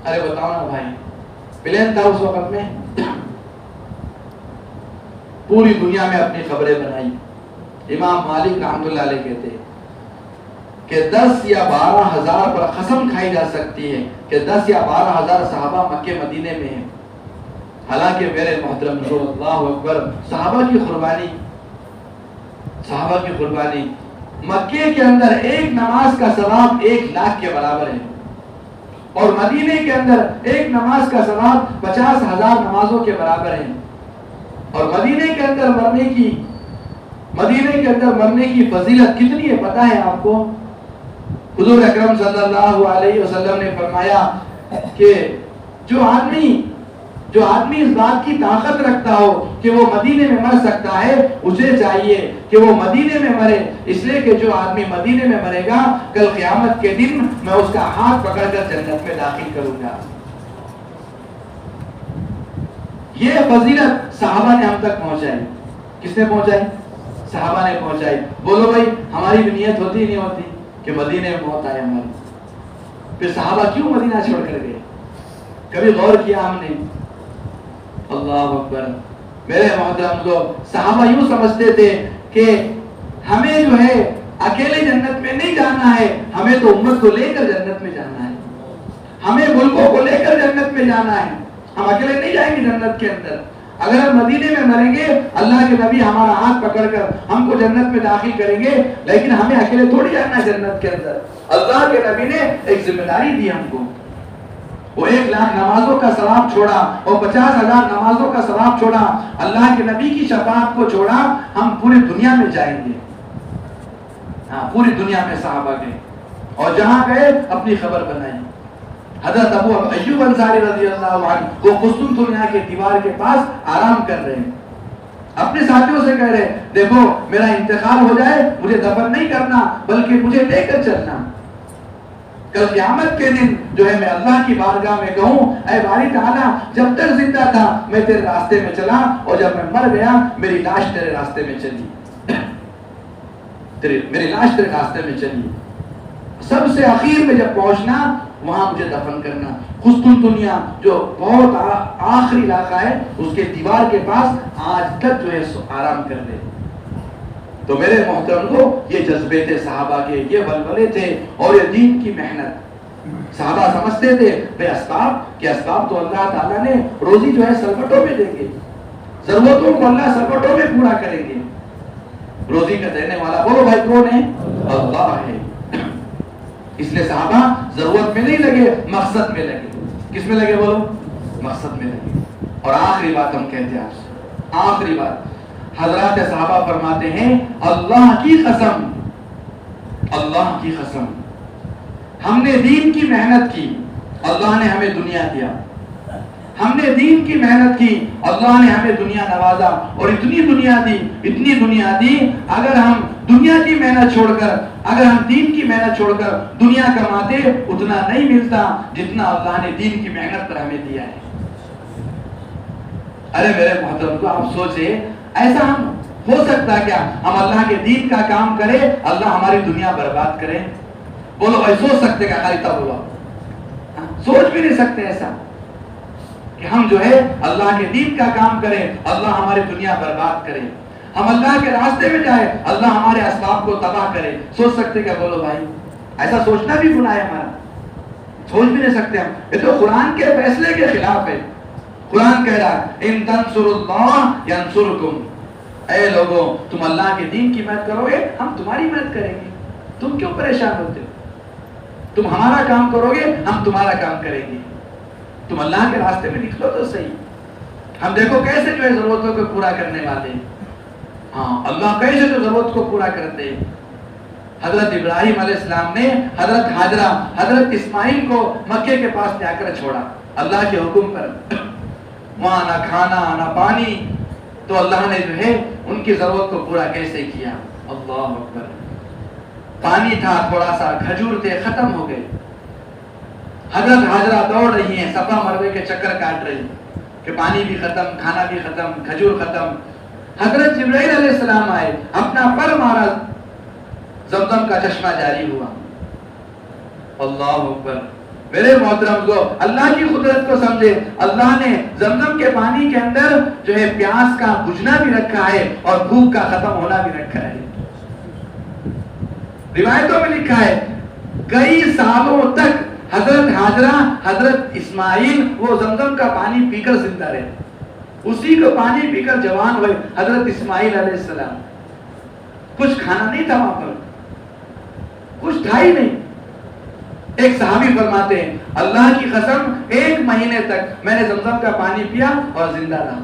ارے بتاؤ نا بھائی, پلین تھا اس وقت میں. پوری دنیا میں اپنی خبریں بنائی. امام مالک رحمۃ اللہ علیہ کہتے ہیں کہ 10 یا 12 ہزار پر قسم کھائی جا سکتی ہے کہ 10 یا 12 ہزار صحابہ مکے مدینے میں ہیں. حالانکہ میرے محترم اللہ اکبر, صحابہ کی قربانی, صحابہ کی قربانی, مکے کے اندر ایک نماز کا ثواب 1 لاکھ کے برابر ہے, اور مدینے کے اندر ایک نماز کا ثواب 50,000 نمازوں کے برابر ہے. اور مدینے کے اندر مرنے کی فضیلت کتنی ہے پتہ ہے آپ کو؟ حضور اکرم صلی اللہ علیہ وسلم نے فرمایا کہ جو آدمی اس بات کی طاقت رکھتا ہو کہ وہ مدینے میں مر سکتا ہے, اسے چاہیے کہ وہ مدینے میں مرے, اس لیے کہ جو آدمی مدینے میں مرے گا کل قیامت کے دن میں اس کا ہاتھ پکڑ کر جنت میں داخل کروں گا. یہ فضیلت صحابہ نے ہم تک پہنچائی. کس نے پہنچائی؟ صحابہ نے پہنچائی. بولو بھائی, ہماری بھی نیت ہوتی نہیں ہوتی کہ مدینے میں موت آئے ہماری؟ پھر صحابہ کیوں مدینہ چھوڑ کر گئے؟ کبھی غور کیا ہم نے؟ اللہ اکبر. میرے محترم لوگ, صحابہ یوں سمجھتے تھے کہ ہمیں جو ہے اکیلے جنت میں نہیں جانا ہے, ہمیں تو امت کو لے کر جنت میں جانا ہے, ہمیں ملکوں کو لے کر جنت میں جانا ہے, ہم اکیلے نہیں جائیں گے جنت کے اندر. اگر ہم مدینے میں مریں گے اللہ کے نبی ہمارا ہاتھ پکڑ کر ہم کو جنت میں داخل کریں گے, لیکن ہمیں اکیلے تھوڑی جانا ہے جنت کے اندر. اللہ کے نبی نے ایک ذمہ داری دی ہم کو. وہ 1 لاکھ نمازوں کا ثواب چھوڑا اور 50,000 نمازوں کا ثواب چھوڑا, اللہ کے نبی کی شفاعت کو چھوڑا. ہم پوری دنیا میں جائیں گے. ہاں, پوری دنیا میں صحابہ گئے اور جہاں گئے اپنی خبر بنائی. حضرت ابو ایوب انصاری رضی اللہ عنہ وہ قسطنطنیہ کے دیوار کے پاس آرام کر رہے ہیں. اپنے ساتھیوں سے کہہ رہے, دیکھو میرا انتقال ہو جائے مجھے دفن نہیں کرنا بلکہ مجھے لے کر چلنا. کل قیامت کے دن جو ہے میں اللہ کی بارگاہ میں کہوں, اے باری تعالیٰ جب تک زندہ تھا میں تیرے راستے میں چلا, اور جب میں مر گیا میری لاش تیرے راستے میں چلی, میری لاش تیرے راستے میں چلی. سب سے اخیر میں جب پہنچنا وہاں مجھے دفن کرنا. قسطنطنیہ جو بہت آخری علاقہ ہے اس کے دیوار کے پاس آج تک جو ہے آرام کر رہے. تو میرے محترم کو یہ جذبے تھے صحابہ کے, یہ ولولے تھے اور یہ دین کی محنت. صحابہ سمجھتے تھے بے اسباب تو اللہ تعالیٰ نے روزی جو ہے سربتوں میں دیں گے, ضرورتوں کو اللہ سربتوں میں پورا کریں گے. روزی کا دینے والا بولو بھائی کون ہے؟ اللہ ہے. اس لیے صحابہ ضرورت میں نہیں لگے, مقصد میں لگے. کس میں لگے بولو؟ مقصد میں لگے. اور آخری بات ہم کہتے ہیں آپ سے, آخری بات, حضرات صحابہ فرماتے ہیں اللہ کی قسم, اللہ کی قسم ہم نے دین کی محنت کی, اللہ نے ہمیں دنیا دیا, ہم نے دین کی محنت کی، اللہ نے ہمیں دنیا نوازا اور اتنی دنیا دی، اگر ہم دنیا کی محنت چھوڑ کر، اگر ہم دین کی محنت چھوڑ کر دنیا کماتے، اتنا نہیں ملتا جتنا اللہ نے دین کی محنت پر ہمیں دیا ہے۔ ارے میرے محترم کو آپ سوچے، ایسا ہم ہو سکتا کیا ہم اللہ کے دین کا کام کرے، اللہ ہماری دنیا برباد کرے؟ بولو بھائی، سوچ سکتے کیا؟ خالی تب ہوا، سوچ بھی نہیں سکتے ایسا کہ ہم جو ہے اللہ کے دین کا کام کریں، اللہ ہماری دنیا برباد کرے، ہم اللہ کے راستے میں جائیں، اللہ ہمارے اسباب کو تباہ کرے۔ سوچ سکتے کیا؟ بولو بھائی، ایسا سوچنا بھی گناہ ہے ہمارا، سوچ بھی نہیں سکتے ہم۔ یہ تو قرآن کے فیصلے کے خلاف ہے۔ قرآن کہہ رہا ہے ان تنصروا اللہ ینصرکم، اے لوگوں تم اللہ کے دین کی مدد کرو گے، ہم تمہاری مدد کریں گے۔ تم کیوں پریشان ہوتے ہو؟ تم ہمارا کام کرو گے، ہم تمہارا کام کریں گے۔ تم اللہ کے راستے میں نکلو تو صحیح۔ ہم دیکھو کیسے جو ہے ضرورتوں کو پورا کرنے والے ہیں۔ ہاں، اللہ کیسے جو ضرورت کو پورا کرتے ہیں۔ حضرت ابراہیم علیہ السلام نے حضرت ہاجرہ، حضرت اسماعیل کو مکے کے پاس جا کر چھوڑا اللہ کے حکم پر، وہاں نہ کھانا نہ پانی، تو اللہ نے جو ہے ان کی ضرورت کو پورا کیسے کیا؟ اللہ اکبر۔ پانی تھا تھوڑا سا، کھجور تھے، ختم ہو گئے۔ حضرت ہاجرہ دوڑ رہی ہیں، صفا مروے کے چکر کاٹ رہی کہ پانی بھی ختم، کھانا بھی ختم، کھجور ختم۔ حضرت جبرائیل علیہ السلام آئے، اپنا پر مارا، زمزم کا چشمہ جاری ہوا۔ اللہ اکبر۔ میرے محترم کو اللہ کی قدرت کو سمجھے، اللہ نے زمزم کے پانی کے اندر جو ہے پیاس کا بجھنا بھی رکھا ہے اور بھوک کا ختم ہونا بھی رکھا ہے۔ روایتوں میں لکھا ہے کئی سالوں تک حضرت ہاجرہ، حضرت اسماعیل وہ زمزم کا پانی پی کر زندہ رہے، اسی کو پانی پی کر جوان ہوئے۔ حضرت اسماعیل علیہ السلام، کچھ کھانا نہیں تھا وہاں پر، کچھ تھا ہی نہیں۔ ایک صحابی فرماتے ہیں اللہ کی قسم 1 مہینے تک میں نے زمزم کا پانی پیا اور زندہ رہا۔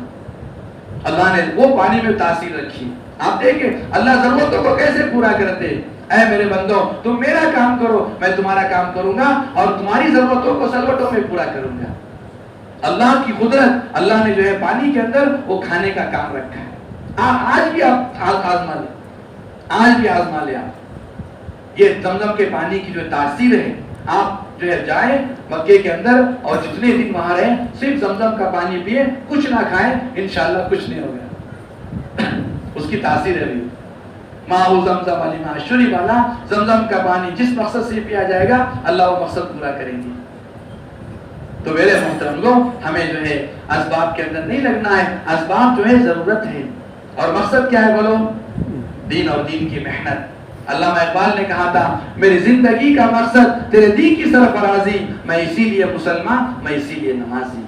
اللہ نے وہ پانی میں تاثیر رکھی۔ آپ دیکھیں اللہ ضرورتوں کو کیسے پورا کرتے۔ اے میرے بندو، تم میرا کام کرو، میں تمہارا کام کروں گا اور تمہاری ضرورتوں کو سلوٹوں میں پورا کروں گا۔ اللہ کی قدرت، اللہ نے جو ہے پانی کے اندر وہ کھانے کا کام رکھا ہے۔ آج بھی آپ آزما لیں، آج بھی آزما لیں آپ۔ یہ زمزم کے پانی کی جو تاثیر ہے، آپ جو ہے جائیں مکے کے اندر اور جتنے دن وہاں رہیں صرف زمزم کا پانی پیئے، کچھ نہ کھائیں، انشاءاللہ کچھ نہیں ہوگا۔ اس کی تاثیر ہے بھی ماء زمزم لما شرب له، زمزم کا پانی جس مقصد سے پیا جائے گا اللہ وہ مقصد پورا کریں گے۔ تو میرے محترم لوگ، ہمیں جو ہے اسباب کے اندر نہیں لگنا ہے، اسباب جو ہے ضرورت ہے، اور مقصد کیا ہے بولو؟ دین اور دین کی محنت۔ علامہ اقبال نے کہا تھا میری زندگی کا مقصد تیرے دین کی سرفرازی، میں اسی لیے مسلمان، میں اسی لیے نمازی۔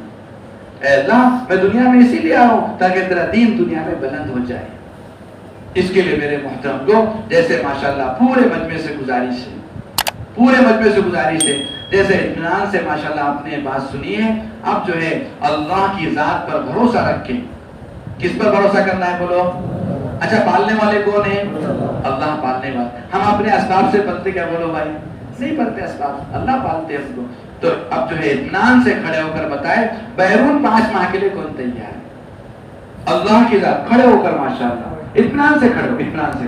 اے اللہ، میں دنیا میں اسی لیے آؤں تاکہ تیرا دین دنیا میں بلند ہو جائے۔ اس کے لیے میرے محترم کو جیسے ماشاءاللہ پورے مجمع سے گزارش ہے، جیسے اطمینان سے ماشاءاللہ آپ نے بات سنی ہے، اب جو ہے اللہ کی ذات پر بھروسہ رکھیں۔ کس پر بھروسہ کرنا ہے بولو؟ اچھا، پالنے والے کون ہیں؟ اللہ پالنے والے۔ ہم اپنے اسباب سے پلتے کیا بولو بھائی؟ نہیں پلتے اسباب، اللہ پالتے ہم کو۔ تو اب جو ہے اطمینان سے کھڑے ہو کر بتائے بیرون 5 ماہ کے لیے کون تیار ہے؟ اللہ کی ذات، کھڑے ہو کر ماشاءاللہ اطمینان سے کھڑے ہو، اطمینان سے۔